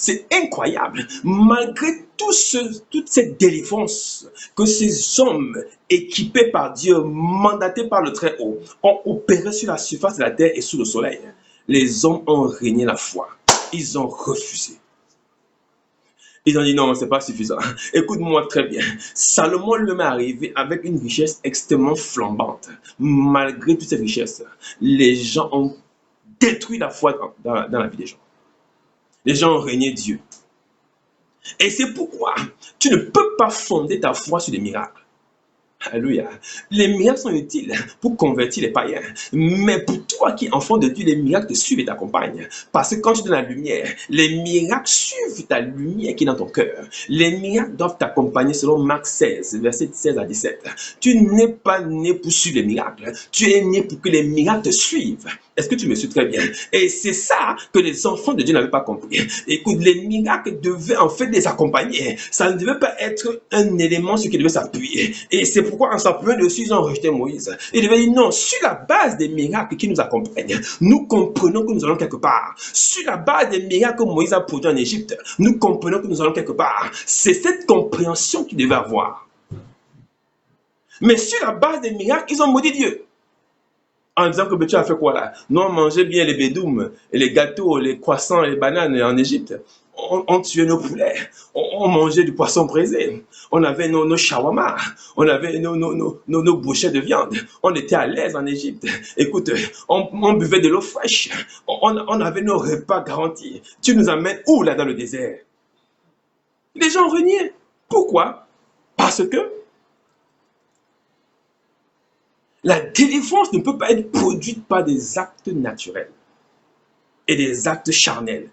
C'est incroyable. Malgré toute cette délivrance que ces hommes équipés par Dieu, mandatés par le Très-Haut, ont opéré sur la surface de la terre et sous le soleil, les hommes ont régné la foi. Ils ont refusé. Ils ont dit non, c'est pas suffisant. Écoute-moi très bien. Salomon lui-même est arrivé avec une richesse extrêmement flambante. Malgré toutes ces richesses, les gens ont détruit la foi dans la vie des gens. Les gens ont régné Dieu. Et c'est pourquoi tu ne peux pas fonder ta foi sur des miracles. Alléluia. Les miracles sont utiles pour convertir les païens. Mais pour toi qui es enfant de Dieu, les miracles te suivent et t'accompagnent. Parce que quand tu es dans la lumière, les miracles suivent ta lumière qui est dans ton cœur. Les miracles doivent t'accompagner selon Marc 16, verset 16 à 17. Tu n'es pas né pour suivre les miracles. Tu es né pour que les miracles te suivent. Est-ce que tu me suis très bien? Et c'est ça que les enfants de Dieu n'avaient pas compris. Écoute, les miracles devaient en fait les accompagner. Ça ne devait pas être un élément sur qui devait s'appuyer. Et c'est pourquoi en s'appuyant dessus, ils ont rejeté Moïse. Ils devaient dire non, sur la base des miracles qui nous accompagnent, nous comprenons que nous allons quelque part. Sur la base des miracles que Moïse a produits en Égypte, nous comprenons que nous allons quelque part. C'est cette compréhension qu'ils devaient avoir. Mais sur la base des miracles, ils ont maudit Dieu. En disant que tu as fait quoi là? Nous, on mangeait bien les bédoums, les gâteaux, les croissants, les bananes en Égypte. On tuait nos poulets. On mangeait du poisson braisé. On avait nos shawarma. On avait nos bouchées de viande. On était à l'aise en Égypte. Écoute, on buvait de l'eau fraîche. On avait nos repas garantis. Tu nous amènes où là dans le désert? Les gens reniaient. Pourquoi? Parce que la délivrance ne peut pas être produite par des actes naturels et des actes charnels.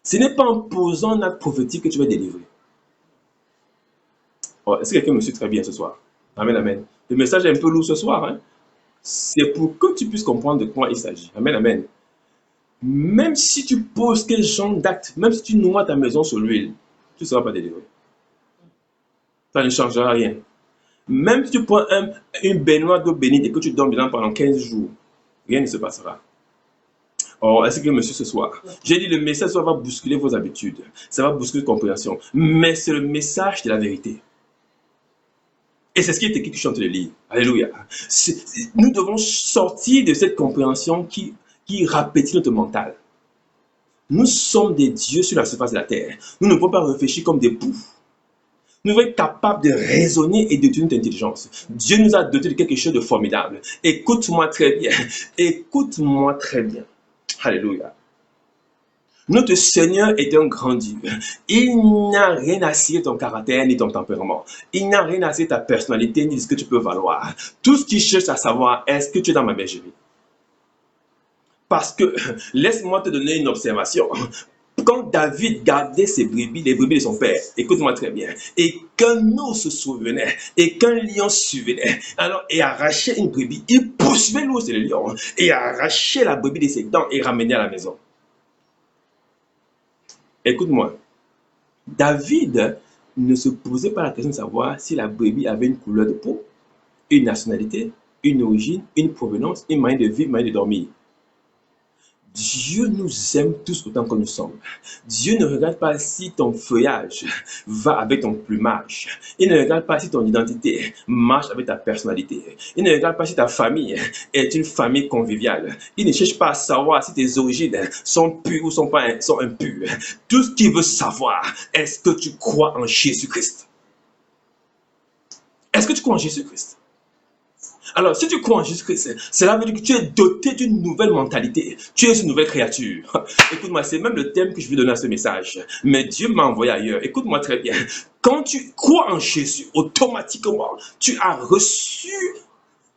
Ce n'est pas en posant un acte prophétique que tu vas délivrer. Oh, est-ce que quelqu'un me suit très bien ce soir? Amen, amen. Le message est un peu lourd ce soir. Hein? C'est pour que tu puisses comprendre de quoi il s'agit. Amen, amen. Même si tu poses quel genre d'acte, même si tu noies ta maison sur l'huile, tu ne seras pas délivré. Ça ne changera rien. Même si tu prends une baignoire d'eau bénite et que tu dormes dedans pendant 15 jours, rien ne se passera. Oh, est-ce que monsieur ce soir? J'ai dit le message ça va bousculer vos habitudes, ça va bousculer votre compréhension, mais c'est le message de la vérité. Et c'est ce qui est écrit que je suis en train de lire. Alléluia. Nous devons sortir de cette compréhension qui rapetisse notre mental. Nous sommes des dieux sur la surface de la terre. Nous ne pouvons pas réfléchir comme des poux. Nous devons être capables de raisonner et de tenir notre intelligence. Dieu nous a doté de quelque chose de formidable. Écoute-moi très bien. Écoute-moi très bien. Alléluia. Notre Seigneur est un grand Dieu. Il n'a rien à cirer ton caractère ni ton tempérament. Il n'a rien à cirer ta personnalité ni ce que tu peux valoir. Tout ce qu'il cherche à savoir, est-ce que tu es dans ma bergerie? Parce que, laisse-moi te donner une observation. Quand David gardait ses brebis, les brebis de son père, écoute-moi très bien, et qu'un ours se souvenait, et qu'un lion survenait, alors, et arrachait une brebis, il poursuivait l'ours et le lion, et arrachait la brebis de ses dents et ramenait à la maison. Écoute-moi, David ne se posait pas la question de savoir si la brebis avait une couleur de peau, une nationalité, une origine, une provenance, une manière de vivre, une manière de dormir. Dieu nous aime tous autant que nous sommes. Dieu ne regarde pas si ton feuillage va avec ton plumage. Il ne regarde pas si ton identité marche avec ta personnalité. Il ne regarde pas si ta famille est une famille conviviale. Il ne cherche pas à savoir si tes origines sont pures ou sont impures. Tout ce qu'il veut savoir, est-ce que tu crois en Jésus-Christ? Est-ce que tu crois en Jésus-Christ? Alors, si tu crois en Jésus-Christ, cela veut dire que tu es doté d'une nouvelle mentalité. Tu es une nouvelle créature. Écoute-moi, c'est même le thème que je veux donner à ce message. Mais Dieu m'a envoyé ailleurs. Écoute-moi très bien. Quand tu crois en Jésus, automatiquement, tu as reçu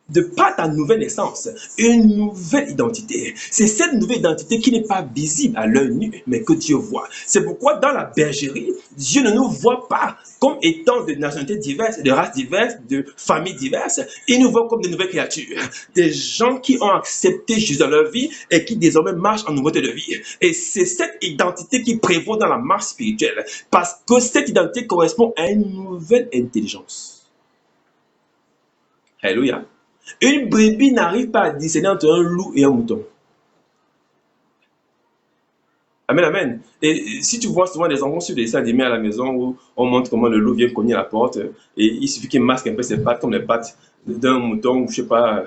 de par ta nouvelle naissance, une nouvelle identité. C'est cette nouvelle identité qui n'est pas visible à l'œil nu, mais que Dieu voit. C'est pourquoi dans la bergerie, Dieu ne nous voit pas comme étant de nationalités diverses, de races diverses, de familles diverses. Il nous voit comme de nouvelles créatures. Des gens qui ont accepté Jésus dans leur vie et qui désormais marchent en nouveauté de vie. Et c'est cette identité qui prévaut dans la marche spirituelle. Parce que cette identité correspond à une nouvelle intelligence. Alléluia. Une brebis n'arrive pas à discerner entre un loup et un mouton. Amen, amen. Et si tu vois souvent des enfants sur des dessins animés à la maison où on montre comment le loup vient cogner à la porte et il suffit qu'il masque un peu ses pattes comme les pattes d'un mouton ou je sais pas,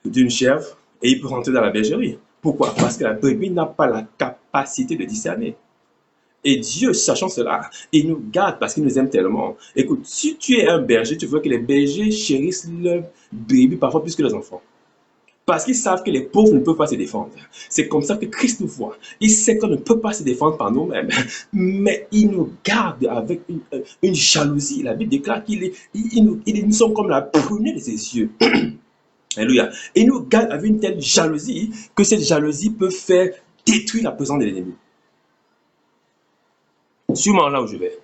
d'une chèvre et il peut rentrer dans la bergerie. Pourquoi? Parce que la brebis n'a pas la capacité de discerner. Et Dieu, sachant cela, il nous garde parce qu'il nous aime tellement. Écoute, si tu es un berger, tu vois que les bergers chérissent leurs brebis parfois plus que les enfants. Parce qu'ils savent que les pauvres ne peuvent pas se défendre. C'est comme ça que Christ nous voit. Il sait qu'on ne peut pas se défendre par nous-mêmes. Mais il nous garde avec une jalousie. La Bible déclare qu'il nous sommes comme la prunelle de ses yeux. Alléluia. Et il nous garde avec une telle jalousie que cette jalousie peut faire détruire la présence de l'ennemi. Sûrement là où je vais.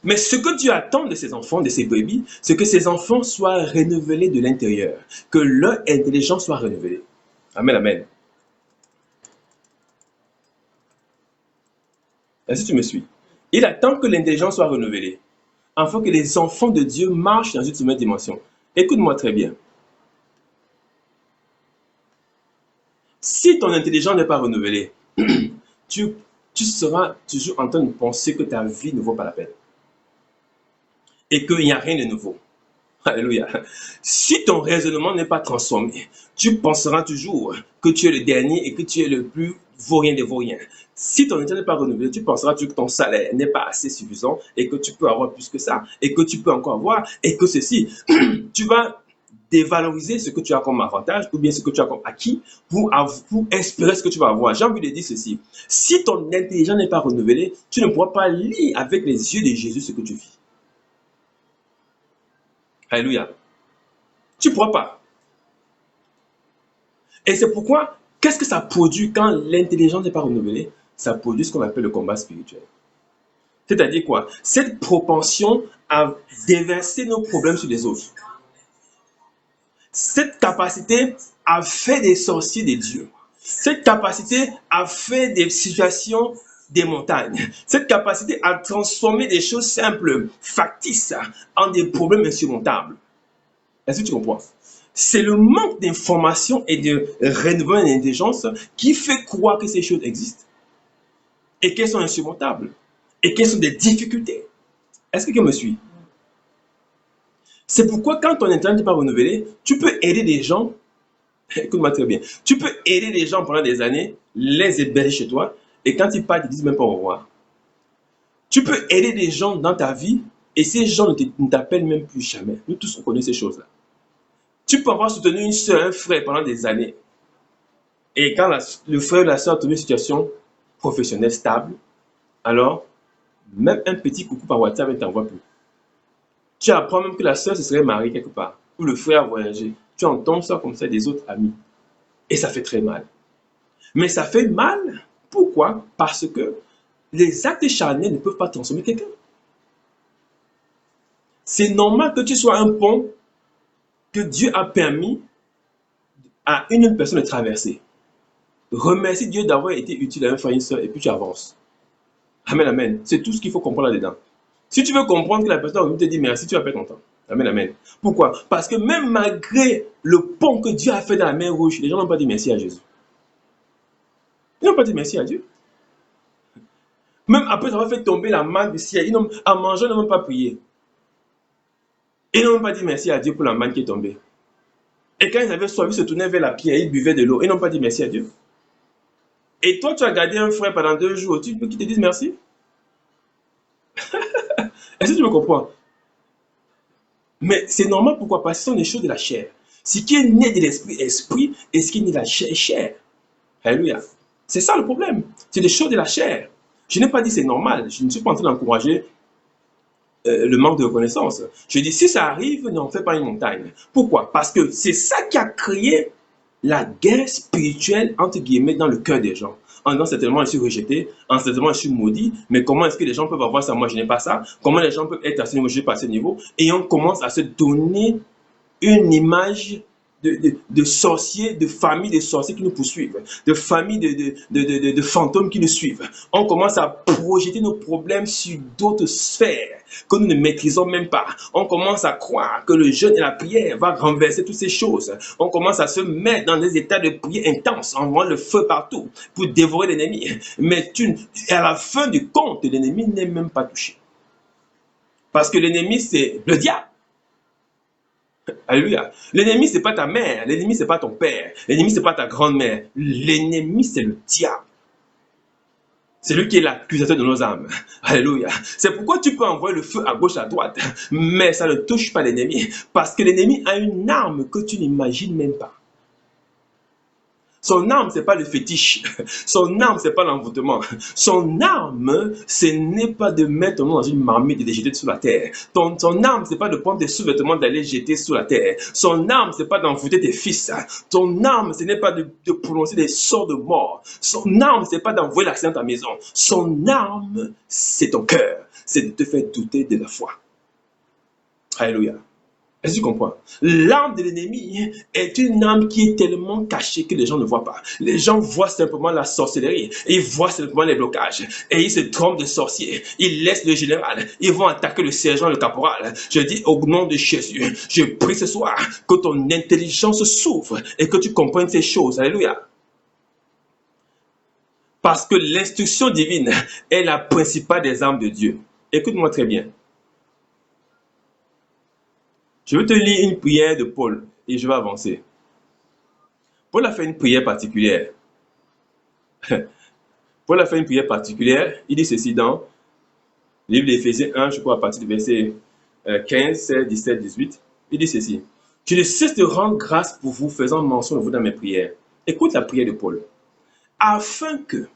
Mais ce que Dieu attend de ses enfants, de ses brebis, c'est que ces enfants soient renouvelés de l'intérieur, que leur intelligence soit renouvelée. Amen, amen. Est-ce que tu me suis? Il attend que l'intelligence soit renouvelée, afin que les enfants de Dieu marchent dans une nouvelle dimension. Écoute-moi très bien. Si ton intelligence n'est pas renouvelée, tu seras toujours en train de penser que ta vie ne vaut pas la peine. Et qu'il n'y a rien de nouveau. Alléluia. Si ton raisonnement n'est pas transformé, tu penseras toujours que tu es le dernier et que tu es le plus vaurien des vauriens. Si ton intérêt n'est pas renouvelé, tu penseras toujours que ton salaire n'est pas assez suffisant et que tu peux avoir plus que ça et que tu peux encore avoir et que ceci, tu vas dévaloriser ce que tu as comme avantage ou bien ce que tu as comme acquis pour espérer ce que tu vas avoir. J'ai envie de dire ceci. Si ton intelligence n'est pas renouvelée, tu ne pourras pas lire avec les yeux de Jésus ce que tu vis. Alléluia. Tu ne pourras pas. Et c'est pourquoi, qu'est-ce que ça produit quand l'intelligence n'est pas renouvelée? Ça produit ce qu'on appelle le combat spirituel. C'est-à-dire quoi? Cette propension à déverser nos problèmes sur les autres. Cette capacité à faire des sorciers des dieux. Cette capacité à faire des situations des montagnes. Cette capacité à transformer des choses simples, factices, en des problèmes insurmontables. Est-ce que tu comprends? C'est le manque d'information et de renouvellement d'intelligence qui fait croire que ces choses existent et qu'elles sont insurmontables et qu'elles sont des difficultés. Est-ce que quelqu'un me suit? C'est pourquoi quand ton intelligence n'est pas renouvelée, tu peux aider des gens Écoute-moi très bien. Tu peux aider les gens pendant des années, les héberger chez toi, et quand ils partent, ils ne disent même pas au revoir. Tu peux aider des gens dans ta vie, et ces gens ne t'appellent même plus jamais. Nous tous, on connaît ces choses-là. Tu peux avoir soutenu une soeur, un frère pendant des années, et quand le frère ou la soeur a trouvé une situation professionnelle stable, alors, même un petit coucou par WhatsApp ne t'envoie plus. Tu apprends même que la soeur se serait mariée quelque part, ou le frère a voyagé. Tu entends ça comme ça des autres amis. Et ça fait très mal. Mais ça fait mal. Pourquoi? Parce que les actes charnels ne peuvent pas transformer quelqu'un. C'est normal que tu sois un pont que Dieu a permis à une personne de traverser. Remercie Dieu d'avoir été utile à un frère et une soeur et puis tu avances. Amen, amen. C'est tout ce qu'il faut comprendre là-dedans. Si tu veux comprendre que la personne te dit merci, tu vas perdre ton temps. Amen, amen. Pourquoi? Parce que même malgré le pont que Dieu a fait dans la mer rouge, les gens n'ont pas dit merci à Jésus. Ils n'ont pas dit merci à Dieu. Même après avoir fait tomber la manne du ciel, en mangeant, ils n'ont même pas prié. Ils n'ont même pas dit merci à Dieu pour la manne qui est tombée. Et quand ils avaient soif, ils se tournaient vers la pierre, ils buvaient de l'eau. Ils n'ont pas dit merci à Dieu. Et toi, tu as gardé un frère pendant 2 jours, tu veux qu'il te dise merci? Est-ce que tu me comprends? Mais c'est normal, pourquoi? Parce que ce sont des choses de la chair. Ce qui est né de l'esprit, esprit, et ce qui est né de la chair, chair. Alléluia. C'est ça le problème. C'est des choses de la chair. Je n'ai pas dit c'est normal. Je ne suis pas en train d'encourager le manque de reconnaissance. Je dis si ça arrive, n'en fais pas une montagne. Pourquoi? Parce que c'est ça qui a créé la guerre spirituelle, entre guillemets, dans le cœur des gens. En disant certainement je suis rejeté, en certainement je suis maudit, mais comment est-ce que les gens peuvent avoir ça, moi je n'ai pas ça? Comment les gens peuvent être à ce niveau, je n'ai pas à ce niveau? Et on commence à se donner une image de sorciers, de familles de sorciers qui nous poursuivent, de familles de fantômes qui nous suivent. On commence à projeter nos problèmes sur d'autres sphères que nous ne maîtrisons même pas. On commence à croire que le jeûne et la prière va renverser toutes ces choses. On commence à se mettre dans des états de prière intenses, en voyant le feu partout pour dévorer l'ennemi. Mais à la fin du compte, l'ennemi n'est même pas touché. Parce que l'ennemi, c'est le diable. Alléluia. L'ennemi, ce n'est pas ta mère. L'ennemi, ce n'est pas ton père. L'ennemi, ce n'est pas ta grand-mère. L'ennemi, c'est le diable. C'est lui qui est l'accusateur de nos âmes. Alléluia. C'est pourquoi tu peux envoyer le feu à gauche, à droite, mais ça ne touche pas l'ennemi. Parce que l'ennemi a une arme que tu n'imagines même pas. Son arme, ce n'est pas le fétiche. Son arme, ce n'est pas l'envoûtement. Son arme, ce n'est pas de mettre ton nom dans une marmite et de jeter sous la terre. Son arme, ce n'est pas de prendre tes sous-vêtements et d'aller jeter sous la terre. Son arme, ce n'est pas d'envoûter tes fils. Ton arme, ce n'est pas de prononcer des sorts de mort. Son arme, ce n'est pas d'envoyer l'accident à ta maison. Son arme, c'est ton cœur. C'est de te faire douter de la foi. Alléluia. Est-ce que tu comprends? L'arme de l'ennemi est une arme qui est tellement cachée que les gens ne voient pas. Les gens voient simplement la sorcellerie. Ils voient simplement les blocages. Et ils se trompent de sorciers. Ils laissent le général. Ils vont attaquer le sergent, le caporal. Je dis au nom de Jésus, je prie ce soir que ton intelligence s'ouvre et que tu comprennes ces choses. Alléluia. Parce que l'instruction divine est la principale des armes de Dieu. Écoute-moi très bien. Je vais te lire une prière de Paul et je vais avancer. Paul a fait une prière particulière. Paul a fait une prière particulière. Il dit ceci dans le livre d'Éphésiens 1, je crois, à partir du verset 15, 16, 17, 18. Il dit ceci. Je ne cesse de rendre grâce pour vous, faisant mention de vous dans mes prières. Écoute la prière de Paul. Afin que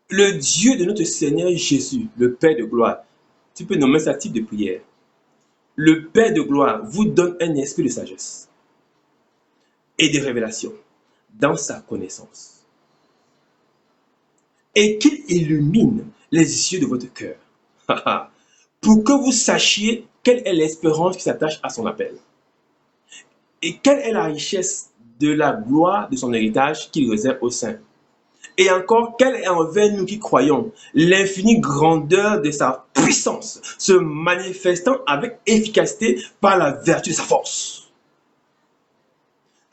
le Dieu de notre Seigneur Jésus, le Père de gloire, tu peux nommer ça type de prière. Le Père de gloire vous donne un esprit de sagesse et de révélation dans sa connaissance. Et qu'il illumine les yeux de votre cœur pour que vous sachiez quelle est l'espérance qui s'attache à son appel et quelle est la richesse de la gloire de son héritage qu'il réserve aux saints. Et encore, quelle est envers nous qui croyons l'infinie grandeur de sa puissance, se manifestant avec efficacité par la vertu de sa force.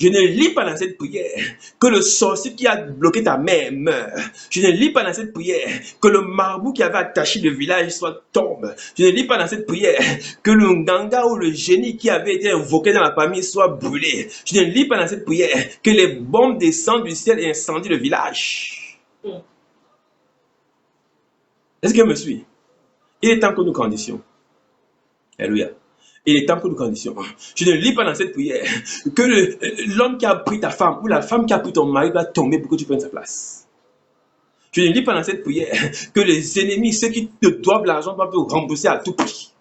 Je ne lis pas dans cette prière que le sorcier qui a bloqué ta mère meure. Je ne lis pas dans cette prière que le marabout qui avait attaché le village soit tombe. Je ne lis pas dans cette prière que le nganga ou le génie qui avait été invoqué dans la famille soit brûlé. Je ne lis pas dans cette prière que les bombes descendent du ciel et incendient le village. Est-ce que me suit? Il est temps que nous grandissions. Alléluia. Il est temps que nous grandissions. Je ne lis pas dans cette prière que l'homme qui a pris ta femme ou la femme qui a pris ton mari va tomber pour que tu prennes sa place. Je ne lis pas dans cette prière que les ennemis, ceux qui te doivent l'argent, doivent te rembourser à tout prix.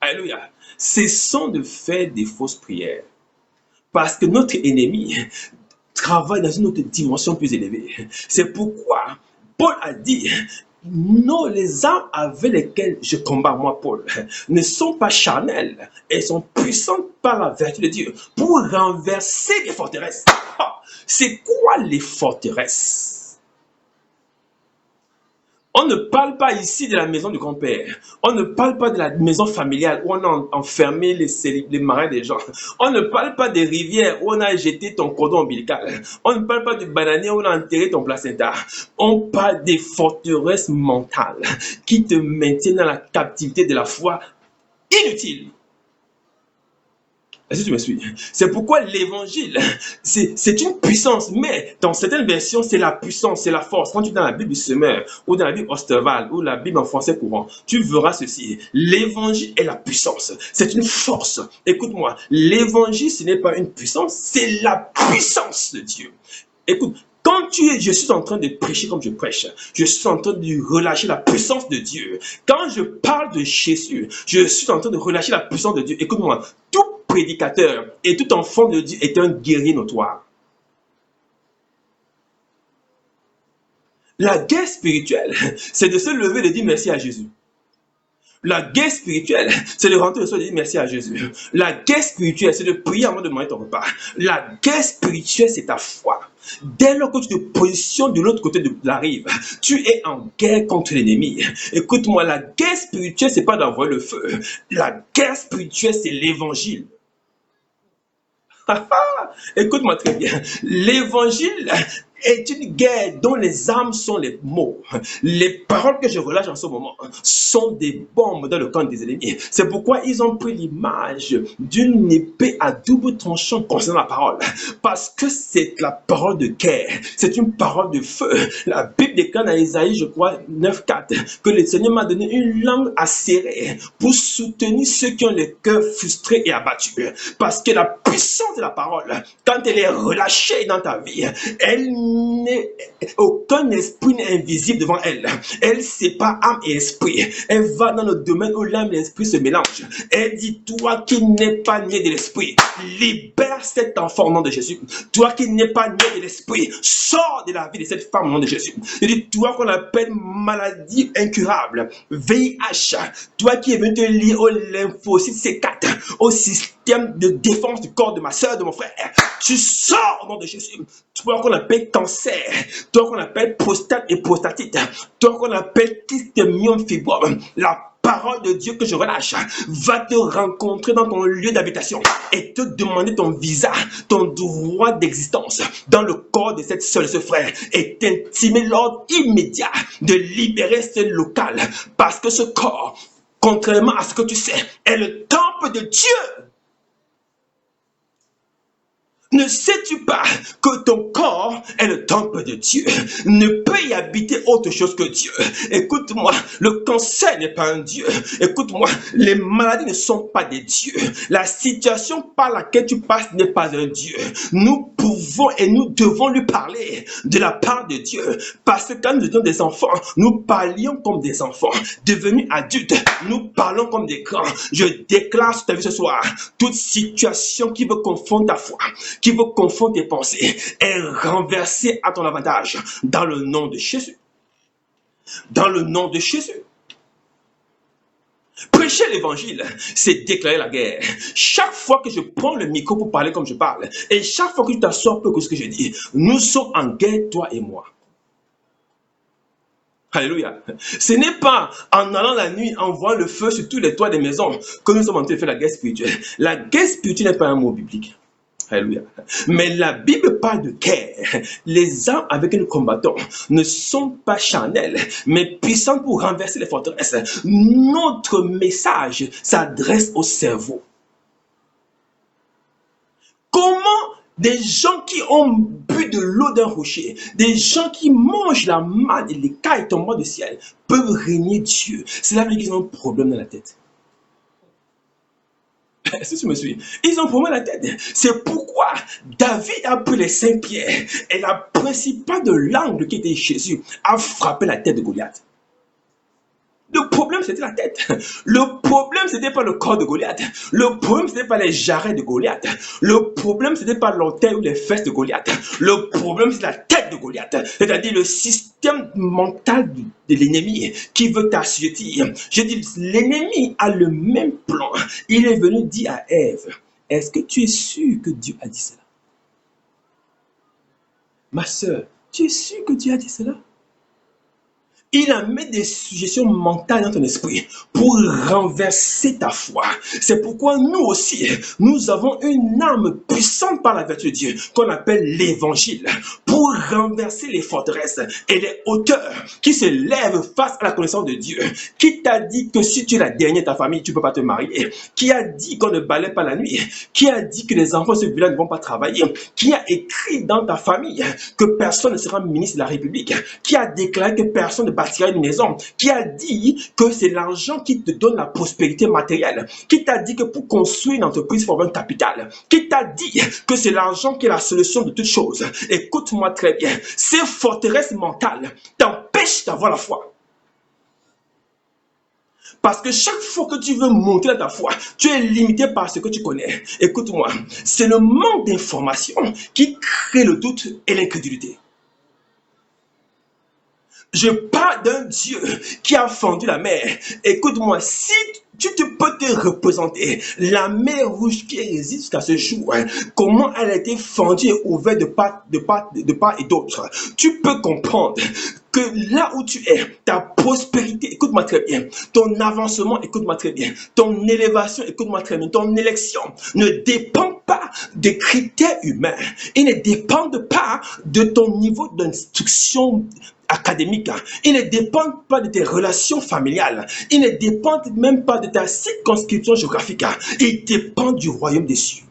Alléluia. Cessons de faire des fausses prières. Parce que notre ennemi travaille dans une autre dimension plus élevée. C'est pourquoi Paul a dit, non, les armes avec lesquelles je combats, moi, Paul, ne sont pas charnelles. Elles sont puissantes par la vertu de Dieu pour renverser les forteresses. C'est quoi les forteresses? On ne parle pas ici de la maison du grand-père. On ne parle pas de la maison familiale où on a enfermé les marins des gens. On ne parle pas des rivières où on a jeté ton cordon ombilical. On ne parle pas du bananier où on a enterré ton placenta. On parle des forteresses mentales qui te maintiennent dans la captivité de la foi inutile. Est-ce que tu me suis? C'est pourquoi l'évangile, c'est une puissance, mais dans certaines versions, c'est la puissance, c'est la force. Quand tu es dans la Bible du Semeur, ou dans la Bible Osterval, ou la Bible en français courant, tu verras ceci. L'évangile est la puissance, c'est une force. Écoute-moi, l'évangile, ce n'est pas une puissance, c'est la puissance de Dieu. Écoute, quand je suis en train de prêcher comme je prêche, je suis en train de relâcher la puissance de Dieu. Quand je parle de Jésus, je suis en train de relâcher la puissance de Dieu. Écoute-moi, tout prédicateur et tout enfant de Dieu est un guerrier notoire. La guerre spirituelle, c'est de se lever et de dire merci à Jésus. La guerre spirituelle, c'est de rentrer le soir et de dire merci à Jésus. La guerre spirituelle, c'est de prier avant de manger ton repas. La guerre spirituelle, c'est ta foi. Dès lors que tu te positionnes de l'autre côté de la rive, tu es en guerre contre l'ennemi. Écoute-moi, la guerre spirituelle, c'est pas d'envoyer le feu. La guerre spirituelle, c'est l'évangile. Écoute-moi très bien. L'évangile est une guerre dont les armes sont les mots. Les paroles que je relâche en ce moment sont des bombes dans le camp des ennemis. C'est pourquoi ils ont pris l'image d'une épée à double tranchant concernant la parole. Parce que c'est la parole de guerre. C'est une parole de feu. La Bible déclare dans Isaïe, je crois, 9,4, que le Seigneur m'a donné une langue acérée pour soutenir ceux qui ont le cœur frustré et abattu. Parce que la puissance de la parole, quand elle est relâchée dans ta vie, aucun esprit n'est invisible devant elle. Elle sépare âme et esprit. Elle va dans le domaine où l'âme et l'esprit se mélangent. Elle dit, toi qui n'es pas né de l'esprit, libère cet enfant au nom de Jésus. Toi qui n'es pas né de l'esprit, sors de la vie de cette femme au nom de Jésus. Elle dit, toi qu'on appelle maladie incurable, VIH, toi qui es venu te lier au lymphocyte C4, au système de défense du corps de ma soeur, de mon frère, tu sors au nom de Jésus. Toi qu'on appelle cancer, toi qu'on appelle prostate et prostatite, toi qu'on appelle kyste myome fibrome, la parole de Dieu que je relâche va te rencontrer dans ton lieu d'habitation et te demander ton visa, ton droit d'existence dans le corps de cette seule ce frère et t'intimer l'ordre immédiat de libérer ce local parce que ce corps, contrairement à ce que tu sais, est le temple de Dieu. Ne sais-tu pas que ton corps est le temple de Dieu? Ne peut y habiter autre chose que Dieu. Écoute-moi, le cancer n'est pas un Dieu. Écoute-moi, les maladies ne sont pas des dieux. La situation par laquelle tu passes n'est pas un Dieu. Nous pouvons et nous devons lui parler de la part de Dieu. Parce que quand nous étions des enfants, nous parlions comme des enfants. Devenus adultes, nous parlons comme des grands. Je déclare sur ta vie ce soir, toute situation qui veut confondre ta foi, qui veut confondre tes pensées, est renversé à ton avantage dans le nom de Jésus. Dans le nom de Jésus. Prêcher l'évangile, c'est déclarer la guerre. Chaque fois que je prends le micro pour parler comme je parle, et chaque fois que tu t'assois peu que ce que je dis, nous sommes en guerre, toi et moi. Alléluia. Ce n'est pas en allant la nuit, en voyant le feu sur tous les toits des maisons que nous sommes en train de faire la guerre spirituelle. La guerre spirituelle n'est pas un mot biblique. Alléluia. Mais la Bible parle de guerre. Les armes avec lesquelles nous combattons ne sont pas charnelles, mais puissantes pour renverser les forteresses. Notre message s'adresse au cerveau. Comment des gens qui ont bu de l'eau d'un rocher, des gens qui mangent la manne et les cailles tombant du ciel, peuvent régner Dieu? C'est là qu'ils ont un problème dans la tête. Est-ce que tu me suis? Ils ont un problème dans la tête. C'est pourquoi David a pris les 5 pierres et la principale de l'angle qui était Jésus a frappé la tête de Goliath. Le problème, c'était la tête. Le problème, c'était pas le corps de Goliath. Le problème, c'était pas les jarrets de Goliath. Le problème, c'était pas l'orteil ou les fesses de Goliath. Le problème, c'est la tête de Goliath. C'est-à-dire le système mental de l'ennemi qui veut t'assujettir. Je dis, l'ennemi a le même plan. Il est venu dire à Ève, est-ce que tu es sûr que Dieu a dit cela? Ma soeur, tu es sûr que Dieu a dit cela? Il a mis des suggestions mentales dans ton esprit pour renverser ta foi. C'est pourquoi nous aussi, nous avons une arme puissante par la vertu de Dieu qu'on appelle l'évangile pour renverser les forteresses et les hauteurs qui se lèvent face à la connaissance de Dieu. Qui t'a dit que si tu es la dernière de ta famille, tu ne peux pas te marier? Qui a dit qu'on ne balaie pas la nuit? Qui a dit que les enfants de ce village ne vont pas travailler? Qui a écrit dans ta famille que personne ne sera ministre de la République? Qui a déclaré que personne ne bâtira une maison? Qui a dit que c'est l'argent qui te donne la prospérité matérielle? Qui t'a dit que pour construire une entreprise, il faut avoir un capital? Qui t'a dit que c'est l'argent qui est la solution de toutes choses? Écoute-moi très bien. Ces forteresses mentales t'empêchent d'avoir la foi. Parce que chaque fois que tu veux monter dans ta foi, tu es limité par ce que tu connais. Écoute-moi, c'est le manque d'information qui crée le doute et l'incrédulité. Je parle d'un Dieu qui a fendu la mer. Écoute-moi, si tu peux te représenter la mer rouge qui existe jusqu'à ce jour, comment elle a été fendue et ouverte de part et d'autre, tu peux comprendre que là où tu es, ta prospérité, écoute-moi très bien, ton avancement, écoute-moi très bien, ton élévation, écoute-moi très bien, ton élection ne dépend pas des critères humains. Ils ne dépendent pas de ton niveau d'instruction académique. Ils ne dépendent pas de tes relations familiales. Ils ne dépendent même pas de ta circonscription géographique. Ils dépendent du royaume des cieux.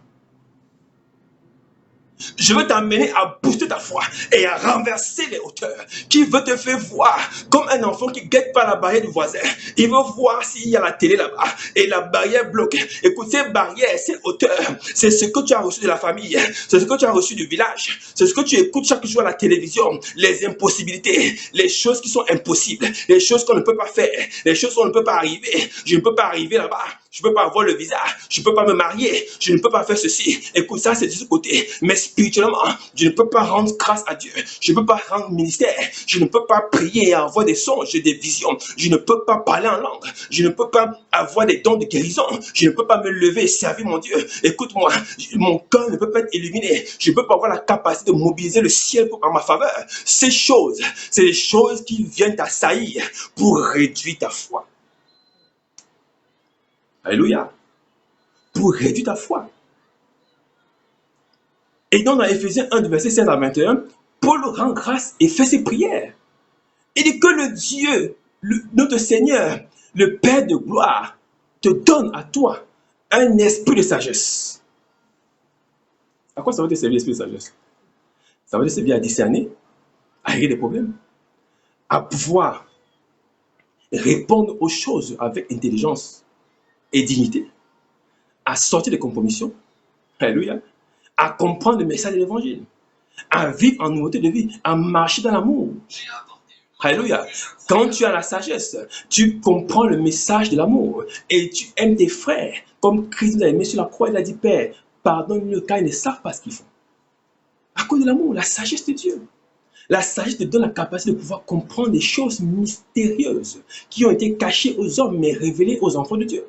Je veux t'amener à booster ta foi et à renverser les hauteurs qui veut te faire voir comme un enfant qui guette par la barrière du voisin. Il veut voir s'il y a la télé là-bas et la barrière bloquée. Écoute, ces barrières, ces hauteurs, c'est ce que tu as reçu de la famille, c'est ce que tu as reçu du village, c'est ce que tu écoutes chaque jour à la télévision, les impossibilités, les choses qui sont impossibles, les choses qu'on ne peut pas faire, les choses qu'on ne peut pas arriver. Je ne peux pas arriver là-bas. Je ne peux pas avoir le visa, je ne peux pas me marier, je ne peux pas faire ceci. Écoute, ça c'est de ce côté. Mais spirituellement, je ne peux pas rendre grâce à Dieu. Je ne peux pas rendre ministère. Je ne peux pas prier et avoir des songes, des visions. Je ne peux pas parler en langue. Je ne peux pas avoir des dons de guérison. Je ne peux pas me lever et servir mon Dieu. Écoute-moi, mon cœur ne peut pas être illuminé. Je ne peux pas avoir la capacité de mobiliser le ciel en ma faveur. Ces choses, c'est les choses qui viennent t'assaillir pour réduire ta foi. Alléluia. Pour réduire ta foi. Et donc, dans Éphésiens 1, verset 16 à 21, Paul rend grâce et fait ses prières. Il dit que le Dieu, notre Seigneur, le Père de gloire, te donne à toi un esprit de sagesse. À quoi ça va te servir l'esprit de sagesse? Ça va te servir à discerner, à régler des problèmes, à pouvoir répondre aux choses avec intelligence et dignité, à sortir des compromissions, alléluia, à comprendre le message de l'évangile, à vivre en nouveauté de vie, à marcher dans l'amour. Alléluia. Quand tu as la sagesse, tu comprends le message de l'amour et tu aimes tes frères comme Christ nous a aimé sur la croix. Il a dit, Père, pardonne-le car ils ne savent pas ce qu'ils font. À cause de l'amour, la sagesse de Dieu. La sagesse te donne la capacité de pouvoir comprendre des choses mystérieuses qui ont été cachées aux hommes mais révélées aux enfants de Dieu.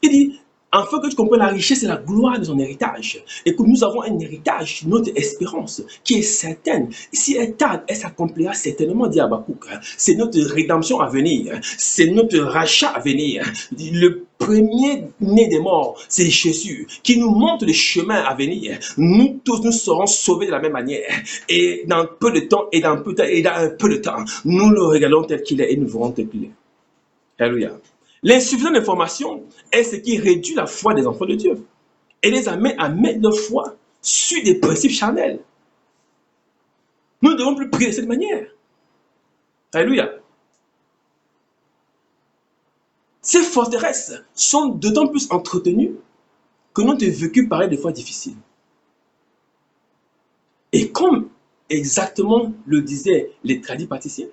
Il dit, afin que tu comprennes la richesse et la gloire de son héritage, et que nous avons un héritage, notre espérance, qui est certaine. Si elle tarde, elle s'accomplira certainement, dit Habakkuk. C'est notre rédemption à venir, c'est notre rachat à venir. Le premier-né des morts, c'est Jésus, qui nous montre le chemin à venir. Nous tous, nous serons sauvés de la même manière. Et dans peu de temps, et dans un peu de temps, nous le regardons tel qu'il est et nous verrons tel qu'il est. Alléluia. L'insuffisance d'information est ce qui réduit la foi des enfants de Dieu et les amène à mettre leur foi sur des principes charnels. Nous ne devons plus prier de cette manière. Alléluia. Ces forteresses sont d'autant plus entretenues que notre vécu paraît des fois difficile. Et comme exactement le disaient les tradipraticiens,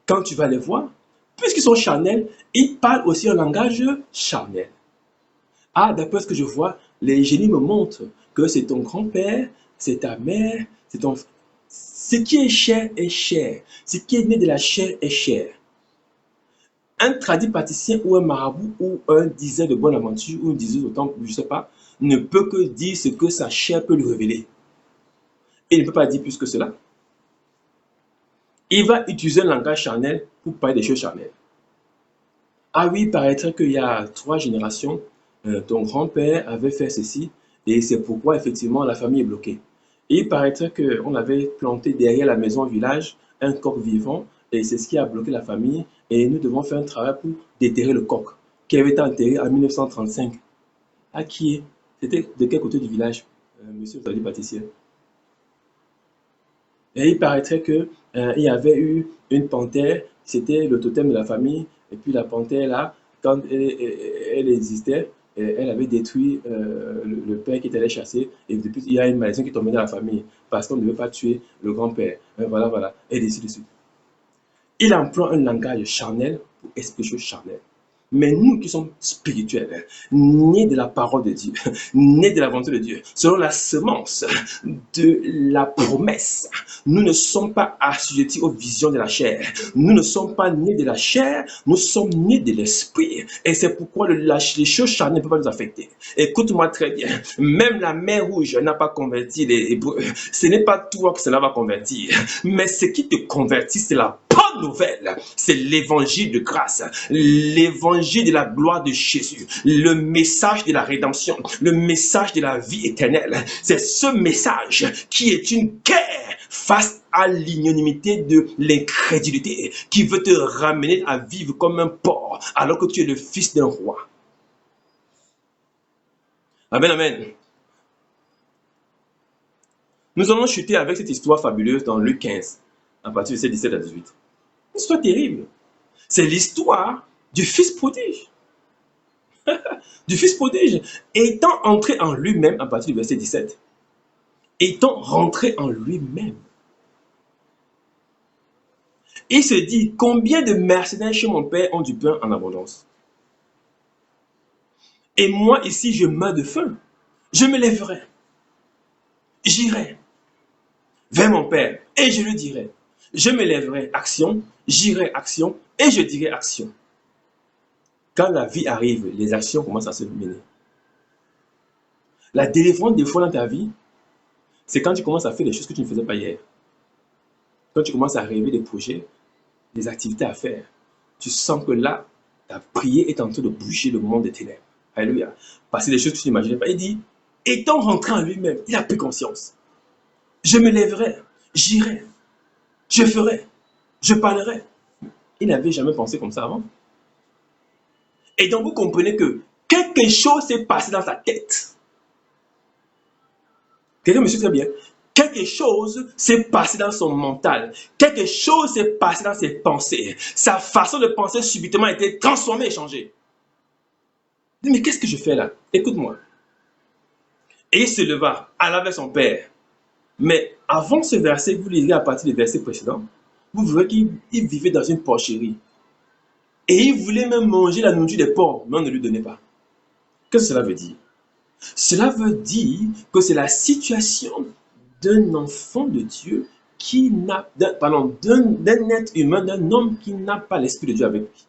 quand tu vas les voir, puisqu'ils sont charnels, ils parlent aussi un langage charnel. Ah, d'après ce que je vois, les génies me montrent que c'est ton grand-père, c'est ta mère, c'est ton... Ce qui est cher est cher. Ce qui est né de la chair est cher. Un tradipraticien ou un marabout ou un diseur de bonne aventure ou un diseur de temple, je ne sais pas, ne peut que dire ce que sa chair peut lui révéler. Il ne peut pas dire plus que cela. Il va utiliser un langage charnel pour parler des choses charnelles. Ah oui, il paraîtrait qu'il y a 3 générations, ton grand-père avait fait ceci et c'est pourquoi effectivement la famille est bloquée. Et il paraîtrait qu'on avait planté derrière la maison au village un coq vivant et c'est ce qui a bloqué la famille et nous devons faire un travail pour déterrer le coq qui avait été enterré en 1935. À qui est? C'était de quel côté du village, monsieur le pâtissier? Et il paraîtrait qu'il y avait eu une panthère, c'était le totem de la famille, et puis la panthère là, quand elle existait, elle avait détruit le père qui était allé chasser, et depuis il y a une malédiction qui est tombée dans la famille, parce qu'on ne veut pas tuer le grand-père. Voilà, voilà, et ainsi de suite. Il emploie un langage charnel pour expliquer choses charnelles. Mais nous qui sommes spirituels, nés de la parole de Dieu, nés de la volonté de Dieu, selon la semence de la promesse, nous ne sommes pas assujettis aux visions de la chair. Nous ne sommes pas nés de la chair, nous sommes nés de l'esprit. Et c'est pourquoi les choses charnelles ne peuvent pas nous affecter. Écoute-moi très bien, même la mer rouge n'a pas converti les Hébreux. Ce n'est pas toi que cela va convertir, mais ce qui te convertit, c'est la bonne nouvelle, c'est l'évangile de grâce, l'évangile de la gloire de Jésus, le message de la rédemption, le message de la vie éternelle. C'est ce message qui est une guerre face à l'ignomité de l'incrédulité, qui veut te ramener à vivre comme un porc alors que tu es le fils d'un roi. Amen, amen. Nous allons chuter avec cette histoire fabuleuse dans Luc 15, à partir de 17 à 18. Une histoire terrible. C'est l'histoire du fils prodige. Du fils prodige, étant entré en lui-même, à partir du verset 17, étant rentré en lui-même, il se dit, combien de mercenaires chez mon père ont du pain en abondance? Et moi ici, je meurs de faim. Je me lèverai, j'irai vers mon père et je lui dirai, je me lèverai, action, j'irai, action, et je dirai, action. Quand la vie arrive, les actions commencent à se mener. La délivrance des fois dans ta vie, c'est quand tu commences à faire des choses que tu ne faisais pas hier. Quand tu commences à rêver des projets, des activités à faire, tu sens que là, ta prière est en train de bouger le monde des ténèbres. Alléluia. Parce que des choses que tu n'imaginais pas. Il dit, étant rentré en lui-même, il a pris conscience. Je me lèverai, j'irai, je ferai, je parlerai. Il n'avait jamais pensé comme ça avant. Et donc vous comprenez que quelque chose s'est passé dans sa tête. Quelqu'un me suit très bien. Quelque chose s'est passé dans son mental. Quelque chose s'est passé dans ses pensées. Sa façon de penser subitement a été transformée et changée. Mais qu'est-ce que je fais là? Écoute-moi. Et il se leva, alla vers son père. Mais avant ce verset, vous lirez à partir du verset précédent, vous verrez qu'il vivait dans une porcherie. Et il voulait même manger la nourriture des porcs, mais on ne lui donnait pas. Qu'est-ce que cela veut dire? Cela veut dire que c'est la situation d'un enfant de Dieu qui n'a, d'un être humain, d'un homme qui n'a pas l'Esprit de Dieu avec lui.